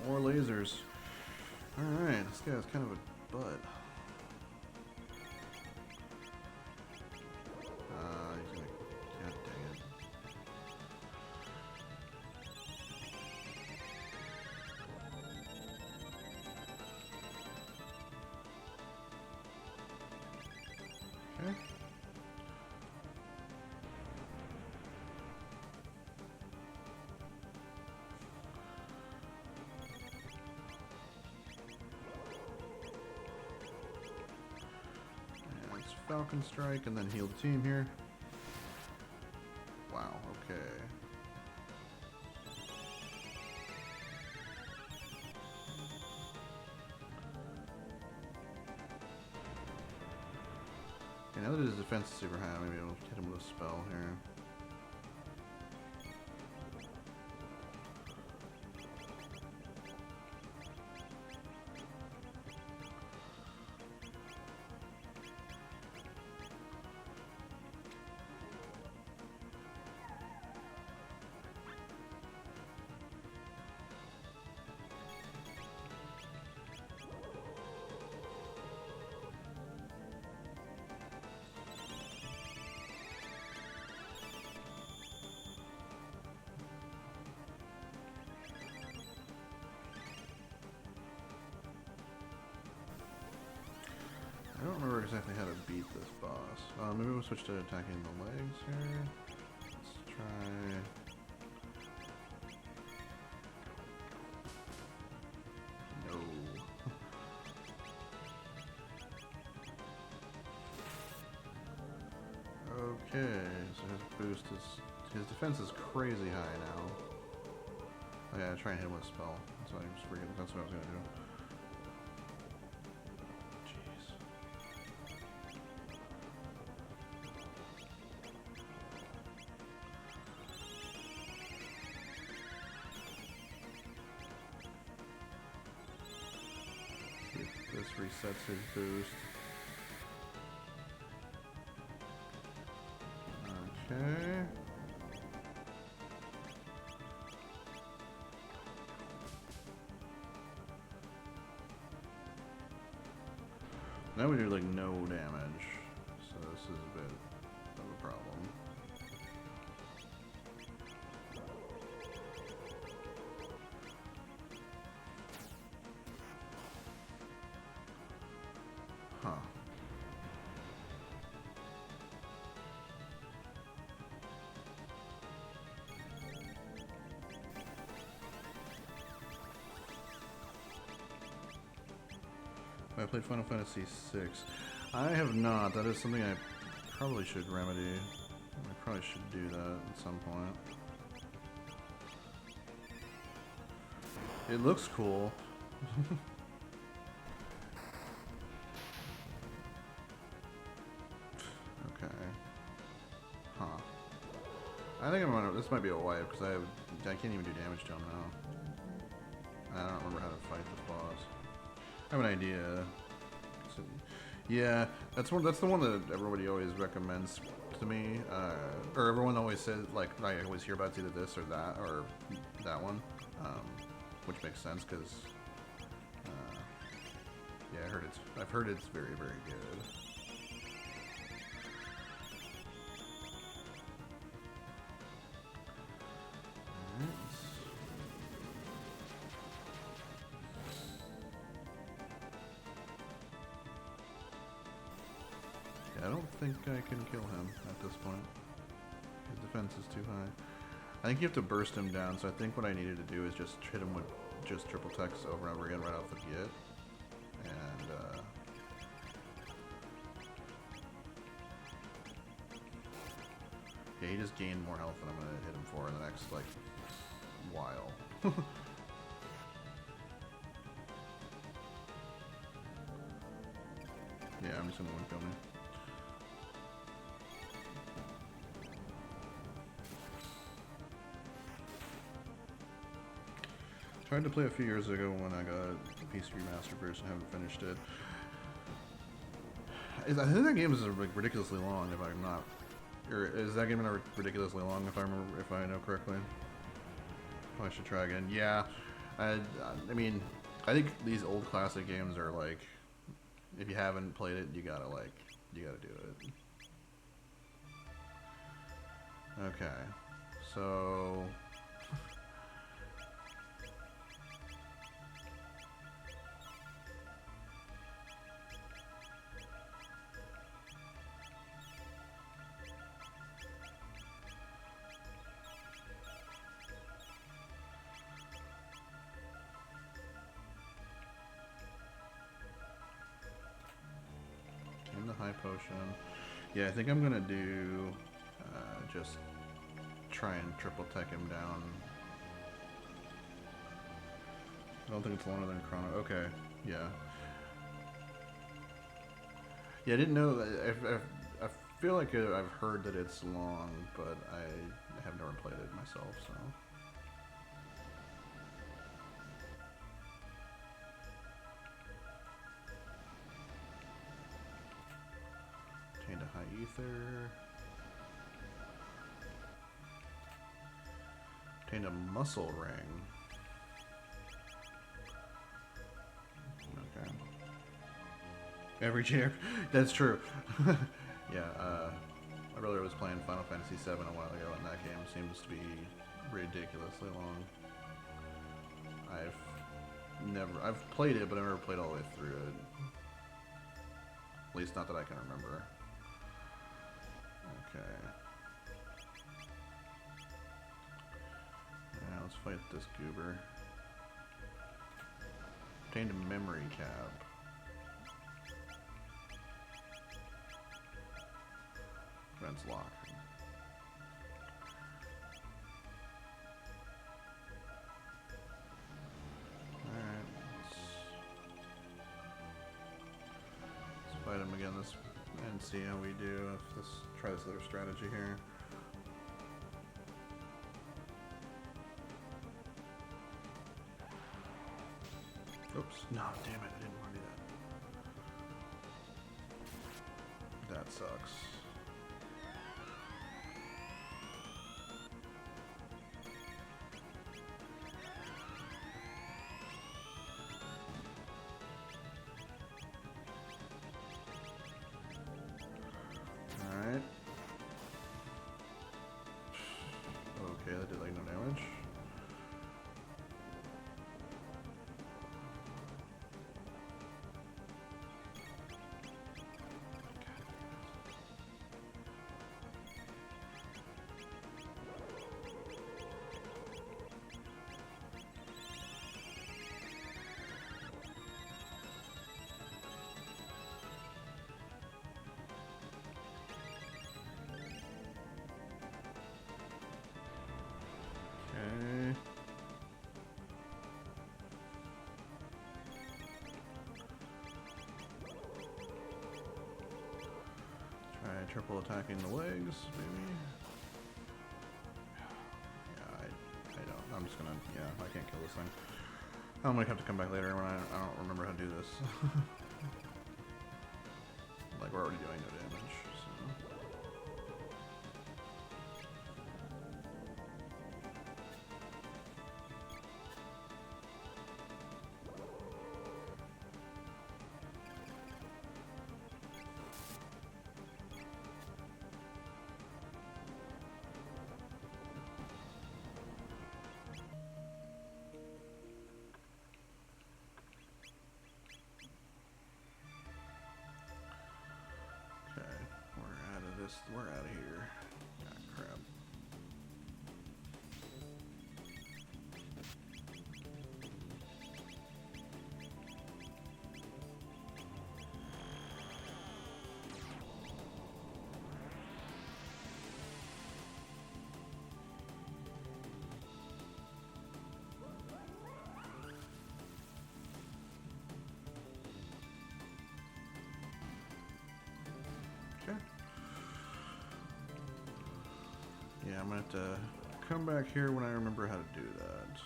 More lasers. Alright, this guy's kind of a butt. He's gonna... God dang it. Okay. And let's Falcon Strike and then heal the team here. Wow. Okay. Okay, now that his defense is super high, maybe I'll hit him with a spell here. I don't remember exactly how to beat this boss. Maybe we'll switch to attacking the legs here. Let's try... No. Okay, so his boost is... His defense is crazy high now. Oh yeah, try and hit him with a spell. That's what I was forgetting. That's what I was gonna do. This resets his boost. Okay. Now we do like no damage, so this is a bit of a problem. Huh. I played Final Fantasy VI. I have not. That is something I probably should remedy. I probably should do that at some point. It looks cool. Okay. Huh. I think I'm gonna. This might be a wipe because I can't even do damage to him now. I don't remember how to fight this boss. I have an idea. So, yeah, that's the one that everybody always recommends to me, or everyone always says, like, I always hear about it's either this or that one, which makes sense because, yeah, I've heard it's very, very good. I don't think I can kill him at this point. His defense is too high. I think you have to burst him down, so I think what I needed to do is just hit him with just triple text over and over again right off the get. And, yeah, he just gained more health than I'm going to hit him for in the next, like, while. Yeah, I'm just going to one kill me. Tried to play a few years ago when I got a PC remaster version. I haven't finished it. I think that game is like ridiculously long. If I'm not, or is that game ridiculously long? If I remember, if I know correctly. Oh, I should try again. Yeah, I mean, I think these old classic games are like, if you haven't played it, you gotta do it. Okay, so. High potion. Yeah, I think I'm gonna do just try and triple tech him down. I don't think it's longer than Chrono. Okay, yeah. Yeah, I didn't know. I feel like I've heard that it's long, but I have never played it myself, so. Obtained a high ether. Obtained a muscle ring. Okay. Every chair. That's true. Yeah, my brother was playing Final Fantasy VII a while ago, and that game seems to be ridiculously long. I've played it, but I've never played all the way through it. At least not that I can remember. Okay. Now let's fight this goober. Obtained a memory cap. Prevents lock. Alright. Let's fight him again and see how we do. Try this other strategy here. Oops. No, damn it. I didn't want to do that. That sucks. Alright. Okay, that did like no damage. Okay. Try triple attacking the legs, maybe. Yeah, I don't. I'm just gonna. Yeah, I can't kill this thing. I'm gonna have to come back later when I don't remember how to do this. Like we're already doing no damage. So. We're out of here. Ah, crap. Okay. Yeah, I'm gonna have to come back here when I remember how to do that.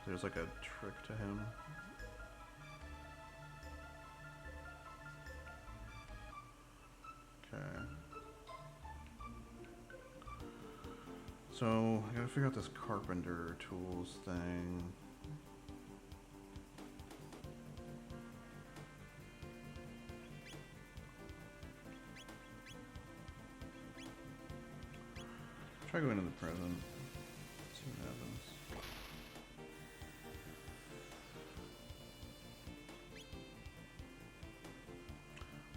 There's like a trick to him. Okay. So, I gotta figure out this carpenter tools thing. Try going to the present. See what happens.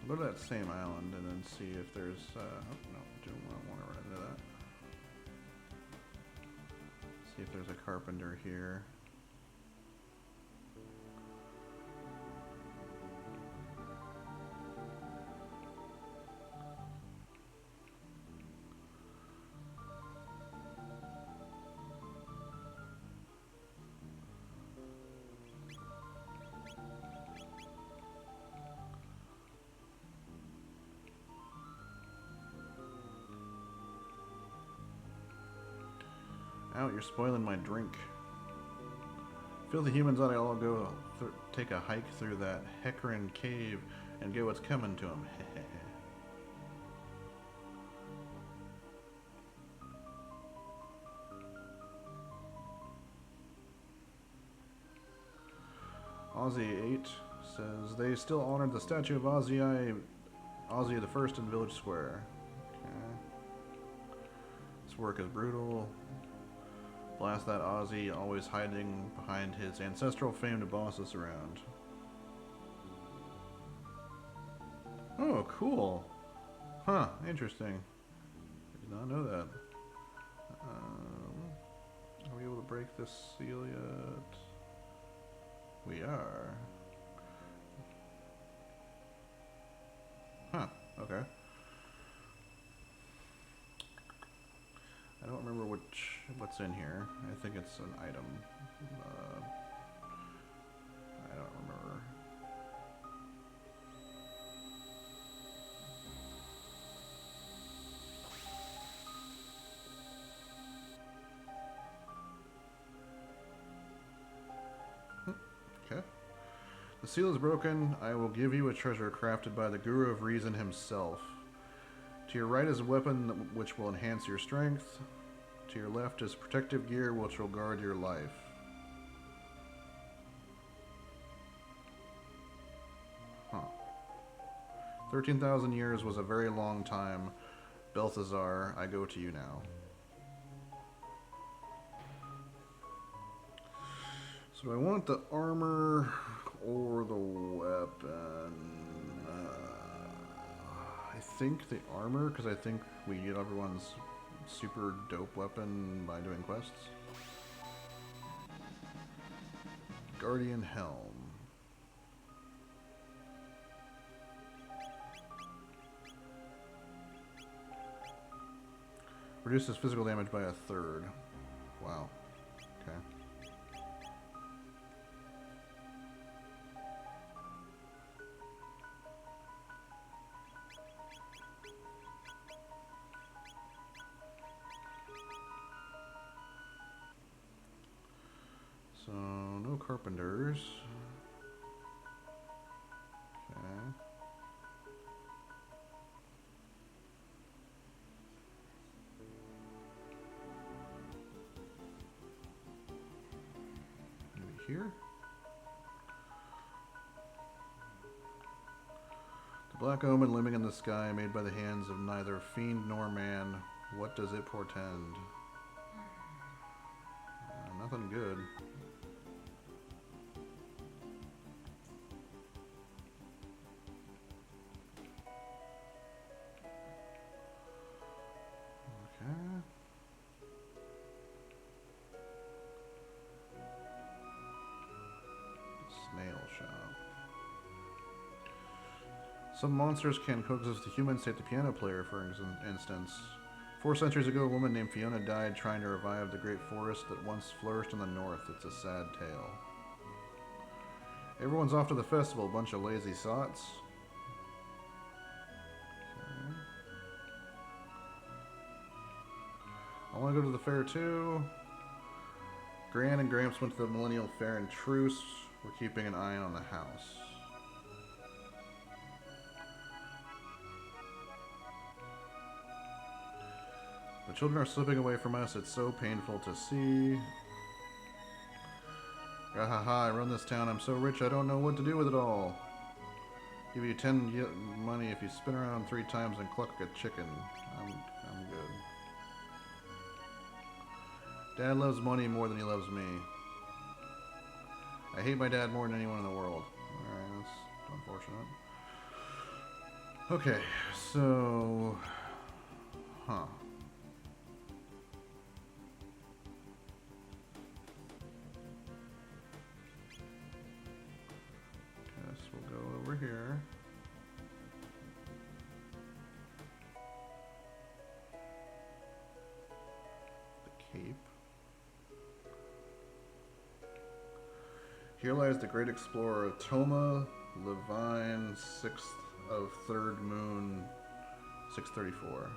I'll go to that same island and then see if there's. Oh no, don't want to run into that. See if there's a carpenter here. Out, you're spoiling my drink. Fill the humans out, I'll go take a hike through that Hecarim cave and get what's coming to him. Ozzy 8 says they still honored the statue of Ozzy the First in Village Square. Okay. This work is brutal. Blast that Ozzy, always hiding behind his ancestral fame to boss us around. Oh, cool. Huh, interesting. Did not know that. Are we able to break this seal yet? We are. Huh, okay. I don't remember what's in here. I think it's an item. I don't remember. Okay. The seal is broken. I will give you a treasure crafted by the Guru of Reason himself. To your right is a weapon which will enhance your strength. To your left is protective gear which will guard your life. Huh. 13,000 years was a very long time. Balthazar, I go to you now. So do I want the armor or the weapon? I think the armor, because I think we get everyone's super dope weapon by doing quests. Guardian Helm. Reduces physical damage by 1/3. Wow. Okay. So, no carpenters. Okay. Maybe here? The black omen looming in the sky, made by the hands of neither fiend nor man. What does it portend? Nothing good. Some monsters can coexist with humans, take the piano player, for instance. 4 centuries ago, a woman named Fiona died trying to revive the great forest that once flourished in the north. It's a sad tale. Everyone's off to the festival, bunch of lazy sots. Okay. I want to go to the fair too. Gran and Gramps went to the Millennial Fair in truce. We're keeping an eye on the house. The children are slipping away from us. It's so painful to see. Gahaha, I run this town. I'm so rich I don't know what to do with it all. Give you 10 money if you spin around 3 times and cluck a chicken. I'm good. Dad loves money more than he loves me. I hate my dad more than anyone in the world. Alright, that's unfortunate. Okay, so... Huh. We'll go over here. The cape. Here lies the great explorer Toma Levine, 6th of 3rd moon, 634.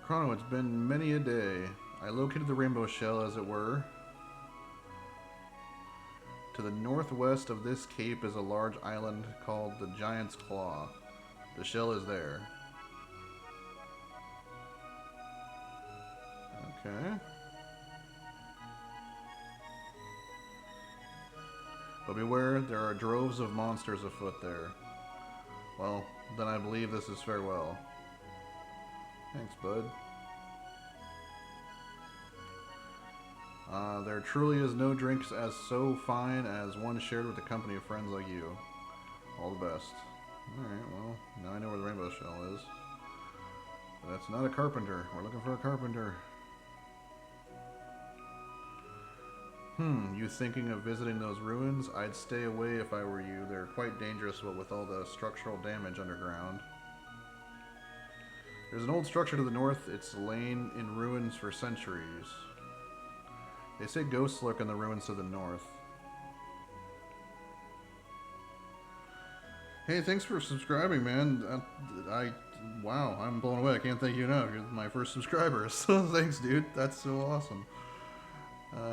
Chrono, it's been many a day. I located the rainbow shell, as it were. To the northwest of this cape is a large island called the Giant's Claw. The shell is there. Okay. But beware, there are droves of monsters afoot there. Well, then I believe this is farewell. Thanks, bud. There truly is no drinks as so fine as one shared with the company of friends like you. All the best. Alright, well, now I know where the rainbow shell is. But that's not a carpenter. We're looking for a carpenter. You thinking of visiting those ruins? I'd stay away if I were you. They're quite dangerous, what with all the structural damage underground. There's an old structure to the north. It's lain in ruins for centuries. They say ghosts lurk in the ruins to the north. Hey, thanks for subscribing, man. Wow, I'm blown away. I can't thank you enough. You're my first subscriber. So thanks, dude. That's so awesome.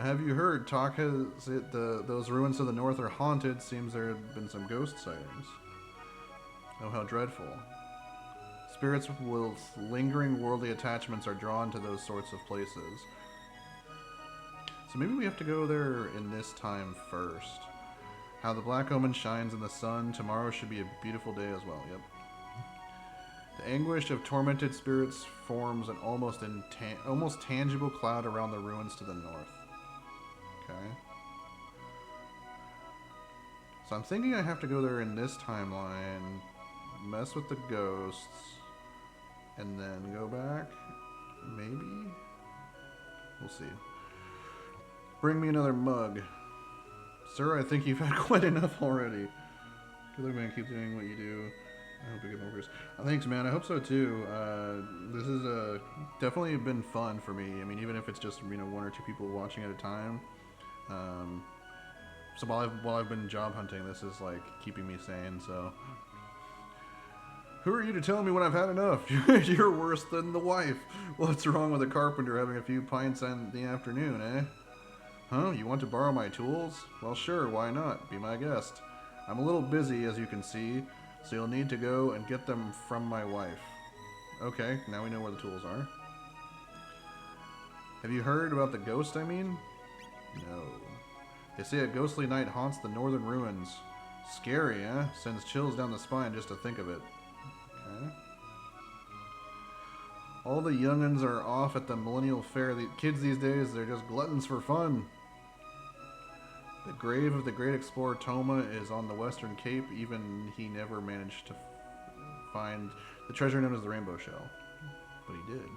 Have you heard? Talk has it those ruins to the north are haunted. Seems there have been some ghost sightings. Oh, how dreadful. Spirits with lingering worldly attachments are drawn to those sorts of places. So maybe we have to go there in this time first. How the black omen shines in the sun. Tomorrow should be a beautiful day as well. Yep. The anguish of tormented spirits forms an almost tangible cloud around the ruins to the north. Okay. So I'm thinking I have to go there in this timeline, mess with the ghosts, and then go back? Maybe? We'll see. Bring me another mug. Sir, I think you've had quite enough already. Good luck, man. Keep doing what you do. I hope you get more views. Thanks, man. I hope so, too. This has definitely been fun for me. I mean, even if it's just, you know, one or two people watching at a time. So while I've been job hunting, this is, like, keeping me sane, so... Who are you to tell me when I've had enough? You're worse than the wife. What's wrong with a carpenter having a few pints in the afternoon, eh? Huh? You want to borrow my tools? Well, sure, why not? Be my guest. I'm a little busy, as you can see, so you'll need to go and get them from my wife. Okay, now we know where the tools are. Have you heard about the ghost, I mean? No. They say a ghostly night haunts the northern ruins. Scary, eh? Sends chills down the spine just to think of it. Okay. All the young'uns are off at the millennial fair. The kids these days, they're just gluttons for fun. The grave of the great explorer Toma is on the western cape. Even he never managed to find the treasure known as the rainbow shell. But he did.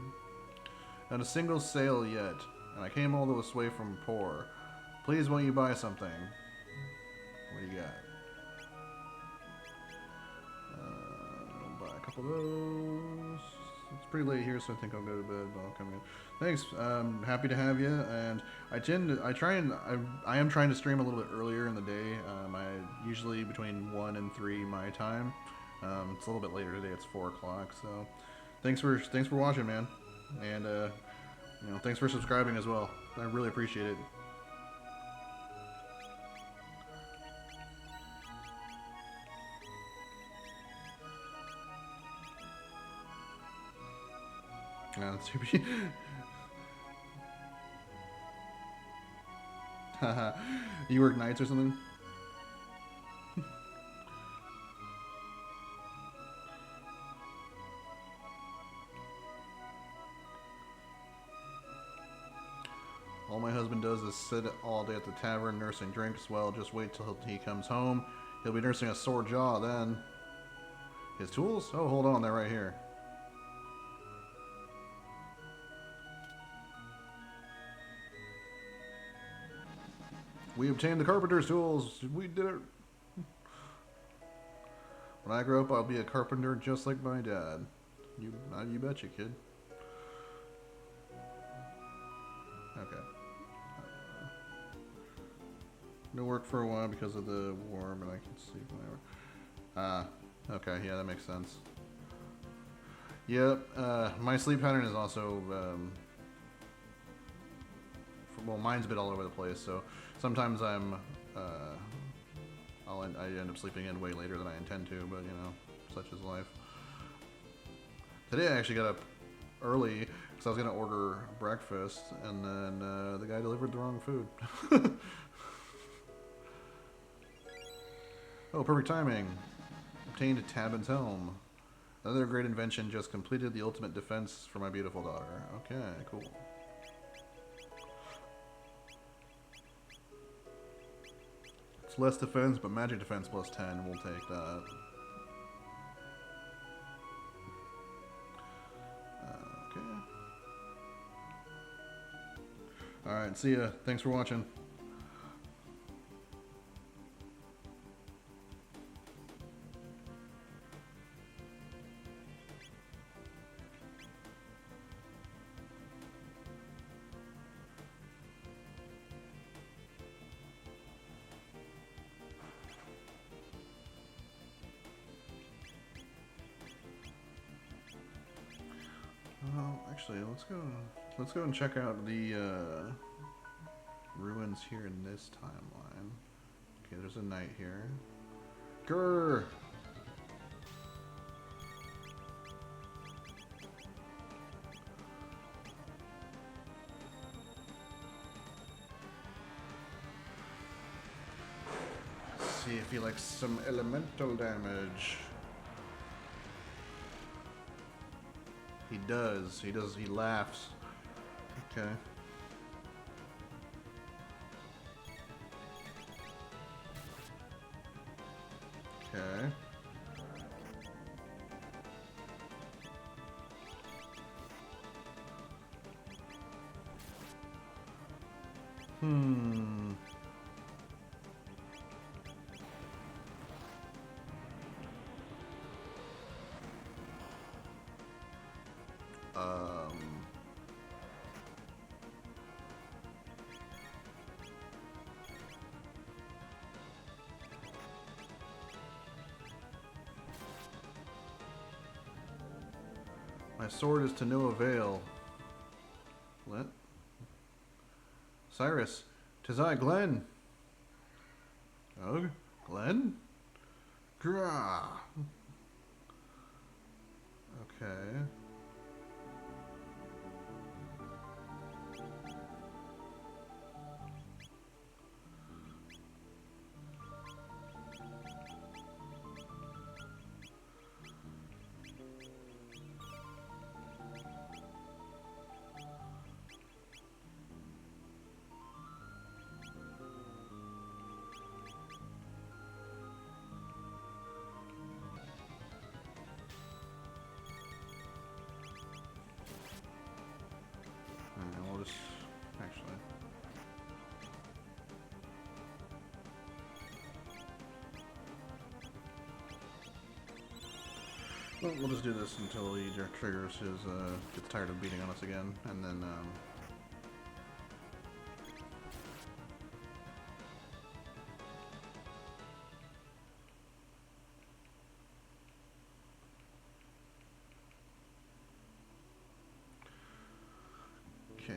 Not a single sale yet, and I came all this way from poor. Please, won't you buy something? What do you got? I'll buy a couple of those. It's pretty late here, so I think I'll go to bed, but I'll come in. Thanks. Happy to have you. And I am trying to stream a little bit earlier in the day. I usually between 1 and 3 my time. It's a little bit later today. It's 4 o'clock. So, thanks for watching, man. And you know, thanks for subscribing as well. I really appreciate it. Haha. You work nights or something? All my husband does is sit all day at the tavern nursing drinks. Well, just wait till he comes home. He'll be nursing a sore jaw then. His tools? Oh, hold on, they're right here. We obtained the carpenter's tools. We did it. When I grow up, I'll be a carpenter just like my dad. You betcha, kid. Okay. No work for a while because of the war, but I can sleep whenever. Okay, yeah, that makes sense. Yep. My sleep pattern is also well, mine's a bit all over the place. So sometimes I end up sleeping in way later than I intend to, but you know, such is life. Today I actually got up early because I was gonna order breakfast, and then the guy delivered the wrong food. Oh, perfect timing. Obtained Tabin's helm. Another great invention just completed the ultimate defense for my beautiful daughter. Okay, cool. It's less defense, but magic defense plus 10. We'll take that. Okay. Alright, see ya. Thanks for watching. Actually, let's go and check out the ruins here in this timeline. Okay, there's a knight here. Grrr! See if he likes some elemental damage. He does. He does. He laughs. Okay. Okay. Hmm. My sword is to no avail. What? Cyrus, 'tis I, Glenn. Oh, Glenn? Grah. Okay. We'll just actually. Well, we'll just do this until he triggers his gets tired of beating on us again, and then okay.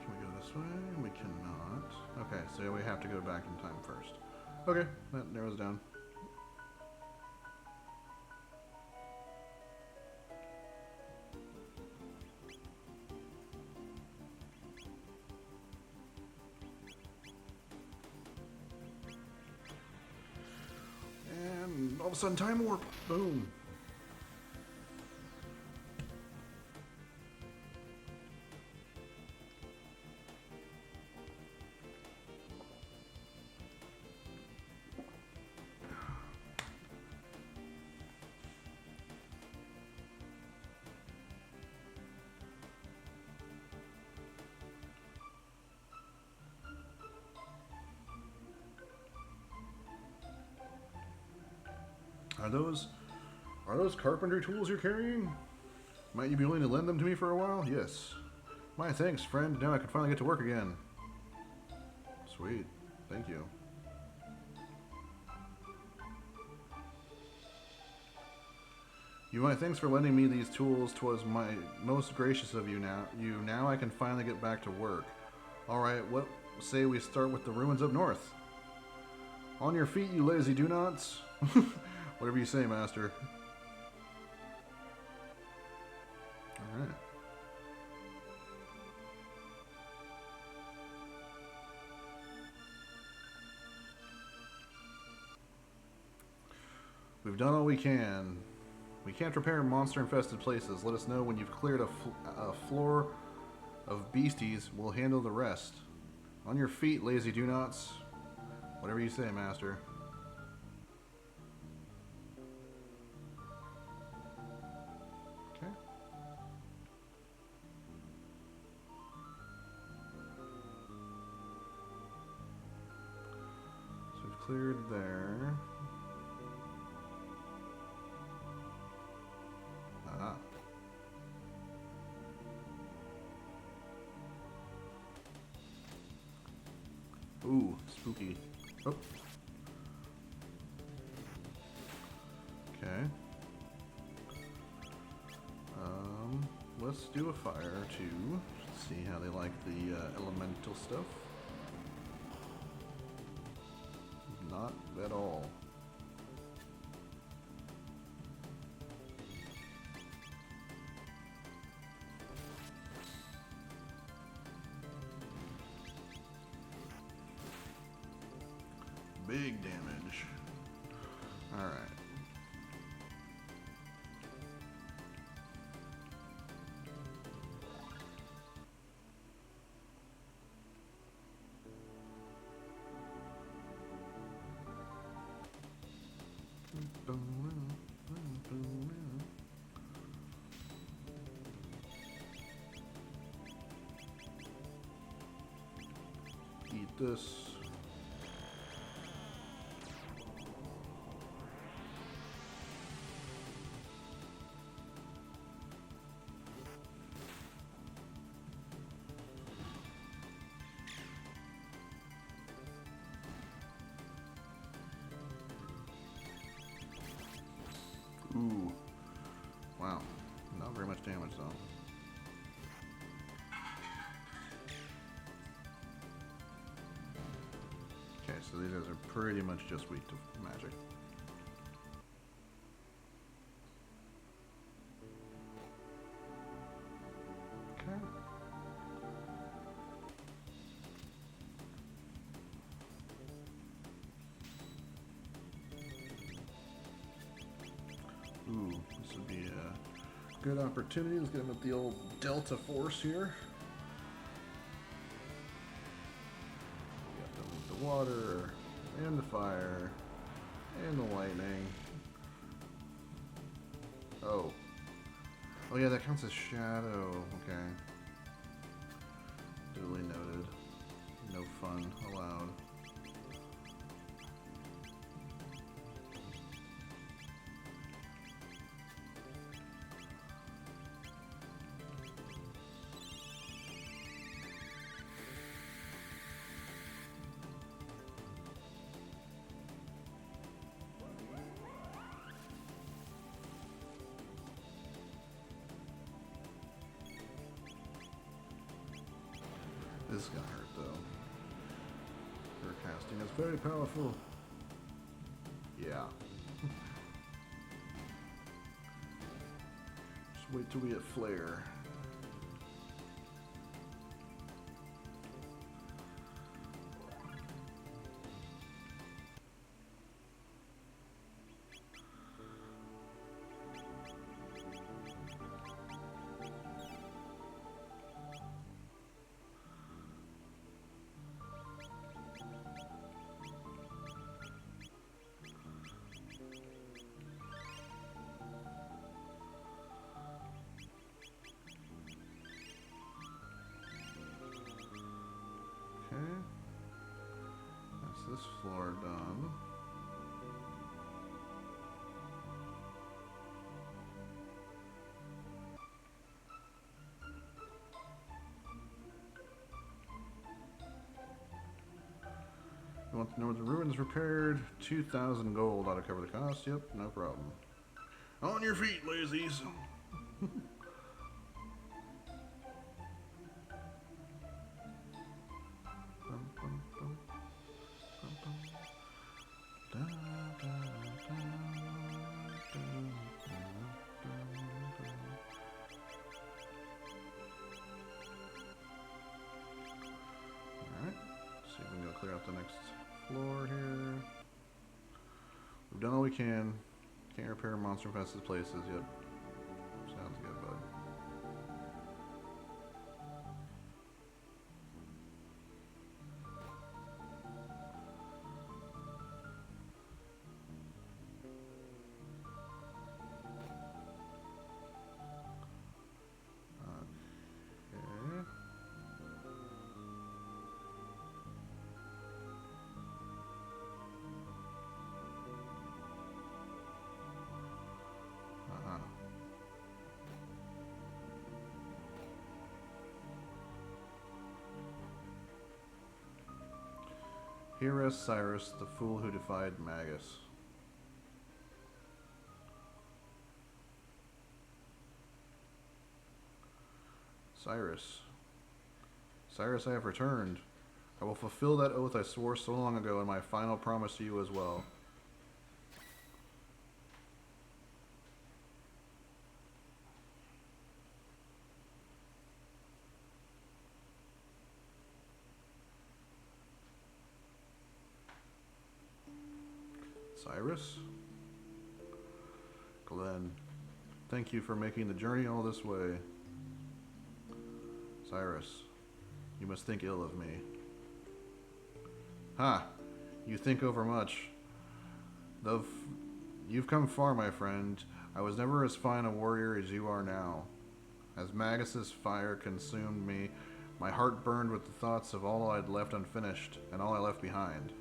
Can we go this way? We cannot. Okay, so we have to go back in time first. Okay, that narrows down. And all of a sudden, time warp. Boom. Are those carpentry tools you're carrying? Might you be willing to lend them to me for a while? Yes. My thanks, friend. Now I can finally get to work again. Sweet. Thank you. My thanks for lending me these tools. 'Twas my most gracious of you. Now I can finally get back to work. All right, what say we start with the ruins up north? On your feet, you lazy do-nots. Whatever you say, master. All right. We've done all we can. We can't repair monster-infested places. Let us know when you've cleared a floor of beasties. We'll handle the rest. On your feet, lazy do-nots. Whatever you say, master. Okay. So we've cleared there. Ah. Ooh, spooky. Oh. Okay. Let's do a fire too. See how they like the elemental stuff. Not at all. Big damage. Alright. Eat this. Ooh. Wow. Not very much damage though. Okay, so these guys are pretty much just weak to magic. Okay. Ooh, this would be a good opportunity. Let's get him with the old Delta Force here. We got them with the water, and the fire, and the lightning. Oh. Oh yeah, that counts as shadow. Okay. Duly noted. No fun allowed. This is gonna hurt though. Her casting is very powerful. Yeah. Just wait till we get flare. Okay. That's this floor done. You want to know what the ruins repaired? 2,000 gold ought to cover the cost. Yep, no problem. On your feet, lazies. Clear out the next floor here. We've done all we can. Can't repair monster infested places yet. Sounds good, bud. Here rests Cyrus, the fool who defied Magus. Cyrus. Cyrus, I have returned. I will fulfill that oath I swore so long ago and my final promise to you as well. Cyrus? Glenn, thank you for making the journey all this way. Cyrus, you must think ill of me. Ha! You think overmuch. Though you've come far, my friend, I was never as fine a warrior as you are now. As Magus's fire consumed me, my heart burned with the thoughts of all I'd left unfinished, and all I left behind.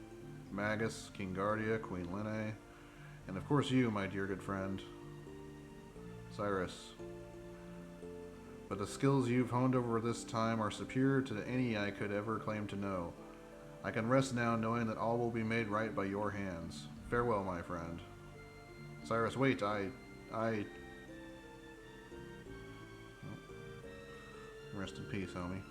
Magus, King Guardia, Queen Linne, and of course you, my dear good friend. Cyrus. But the skills you've honed over this time are superior to any I could ever claim to know. I can rest now knowing that all will be made right by your hands. Farewell, my friend. Cyrus, wait, Rest in peace, homie.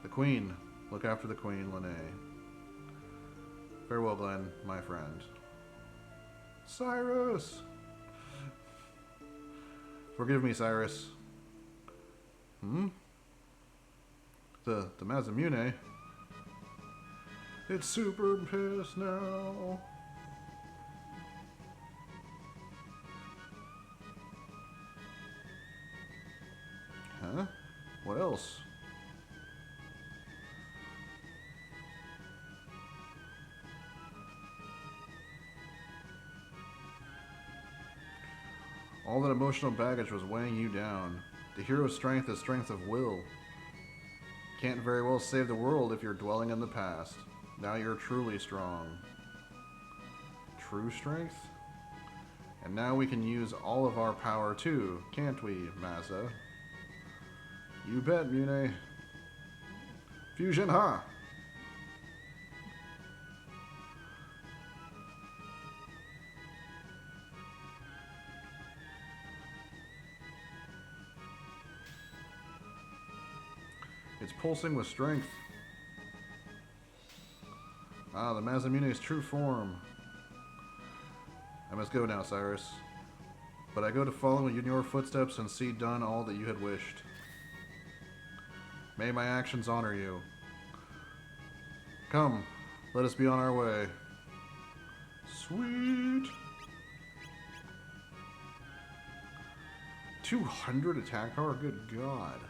The Queen. Look after the Queen, Linne. Farewell, Glenn, my friend. Cyrus! Forgive me, Cyrus. The Masamune? It's super pissed now. Huh? What else? All that emotional baggage was weighing you down. The hero's strength is strength of will. Can't very well save the world if you're dwelling in the past. Now you're truly strong. True strength? And now we can use all of our power too, can't we, Masa? You bet, Mune. Fusion, ha! It's pulsing with strength. Ah, the Masamune's true form. I must go now, Cyrus. But I go to follow in your footsteps and see done all that you had wished. May my actions honor you. Come, let us be on our way. Sweet. 200 attack power? Good God.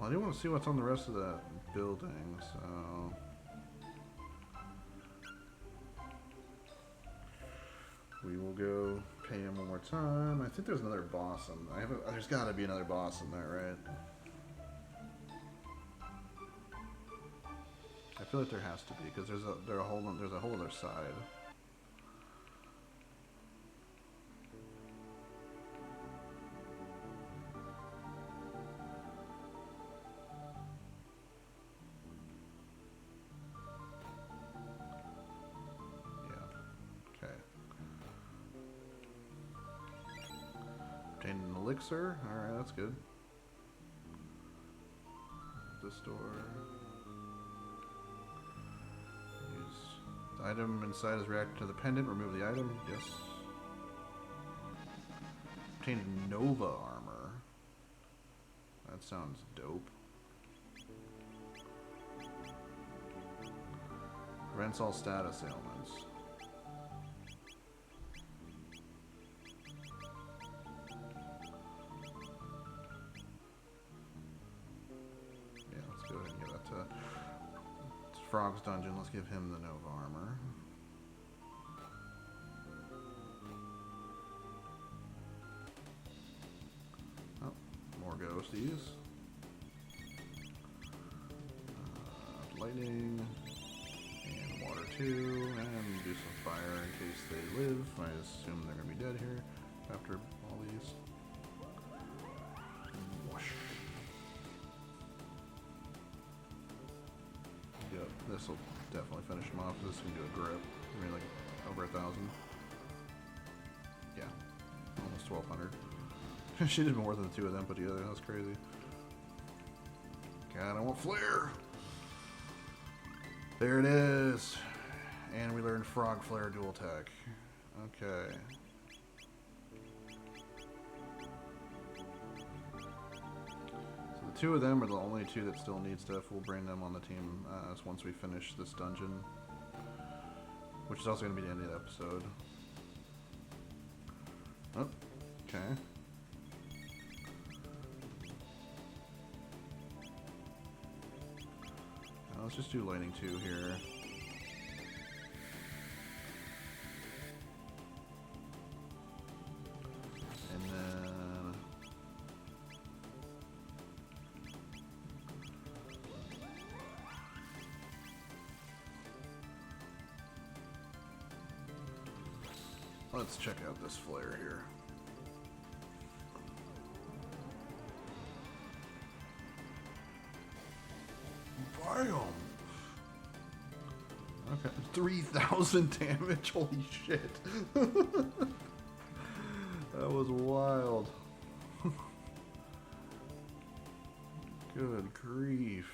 I do want to see what's on the rest of that building, so... We will go pay him one more time. I think there's another boss in there. There's got to be another boss in there, right? I feel like there has to be, because there's a whole other side. Obtained an elixir. Alright, that's good. This door. Use the item inside is reacted to the pendant. Remove the item. Yes. Obtained Nova armor. That sounds dope. Prevents all status ailments. Frog's dungeon. Let's give him the Nova armor. Oh, more ghosties. Lightning and water too, and do some fire in case they live. I assume they're gonna be dead here after all these. Whoosh. This will definitely finish him off. This can do a grip. I mean, like over 1,000. Yeah, almost 1,200. She did more than the two of them put together. That's crazy. God, I want flare. There it is. And we learned frog flare dual attack. Okay. Two of them are the only two that still need stuff. We'll bring them on the team once we finish this dungeon, which is also going to be the end of the episode. Oh, okay. Now let's just do lightning 2 here. And then... let's check out this flare here. Biome! Okay, 3,000 damage, holy shit. That was wild. Good grief.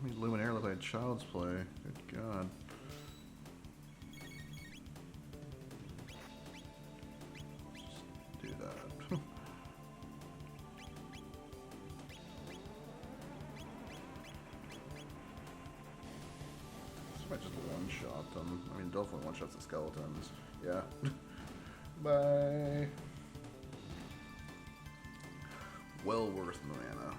Made Luminaire look like child's play. Good god. I mean, definitely one-shots the skeletons. Yeah. Bye. Well worth the mana.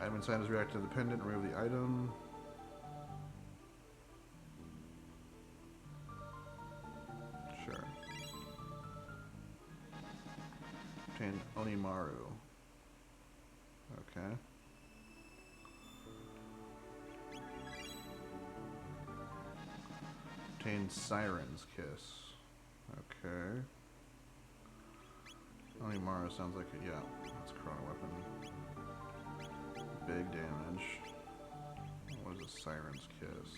Item inside is reacted to the pendant. Remove the item. Sure. Obtained Onimaru. Okay. Obtained Siren's Kiss. Okay. Onimaru sounds like it. Yeah, that's a Chrono weapon. Big damage. What is a Siren's Kiss?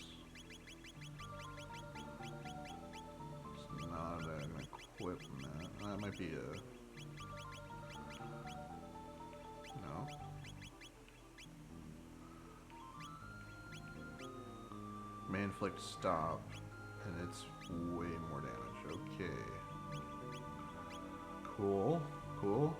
It's not an equipment. That might be a... No. May inflict stop, and it's way more damage. Okay. Cool. Cool.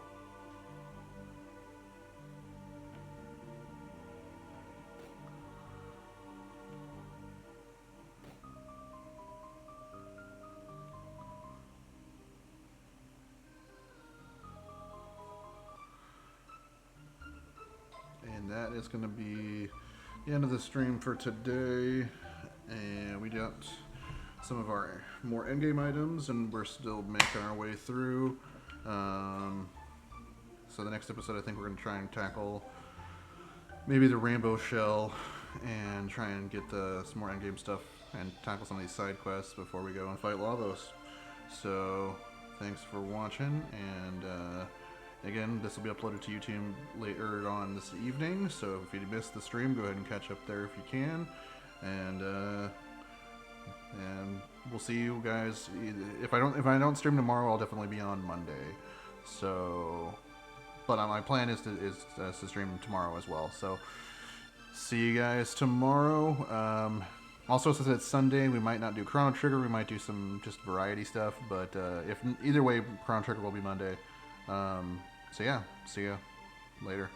And that is going to be the end of the stream for today. And we got some of our more endgame items, and we're still making our way through. So the next episode, I think we're going to try and tackle maybe the rainbow shell and try and get some more endgame stuff and tackle some of these side quests before we go and fight Lavos. So thanks for watching, and again, this will be uploaded to YouTube later on this evening, so if you missed the stream, go ahead and catch up there if you can, and we'll see you guys. If I don't stream tomorrow, I'll definitely be on Monday. So, but my plan is to stream tomorrow as well. So, see you guys tomorrow. Also, since it's Sunday, we might not do Chrono Trigger. We might do some just variety stuff. But if either way, Chrono Trigger will be Monday. So yeah, see ya later.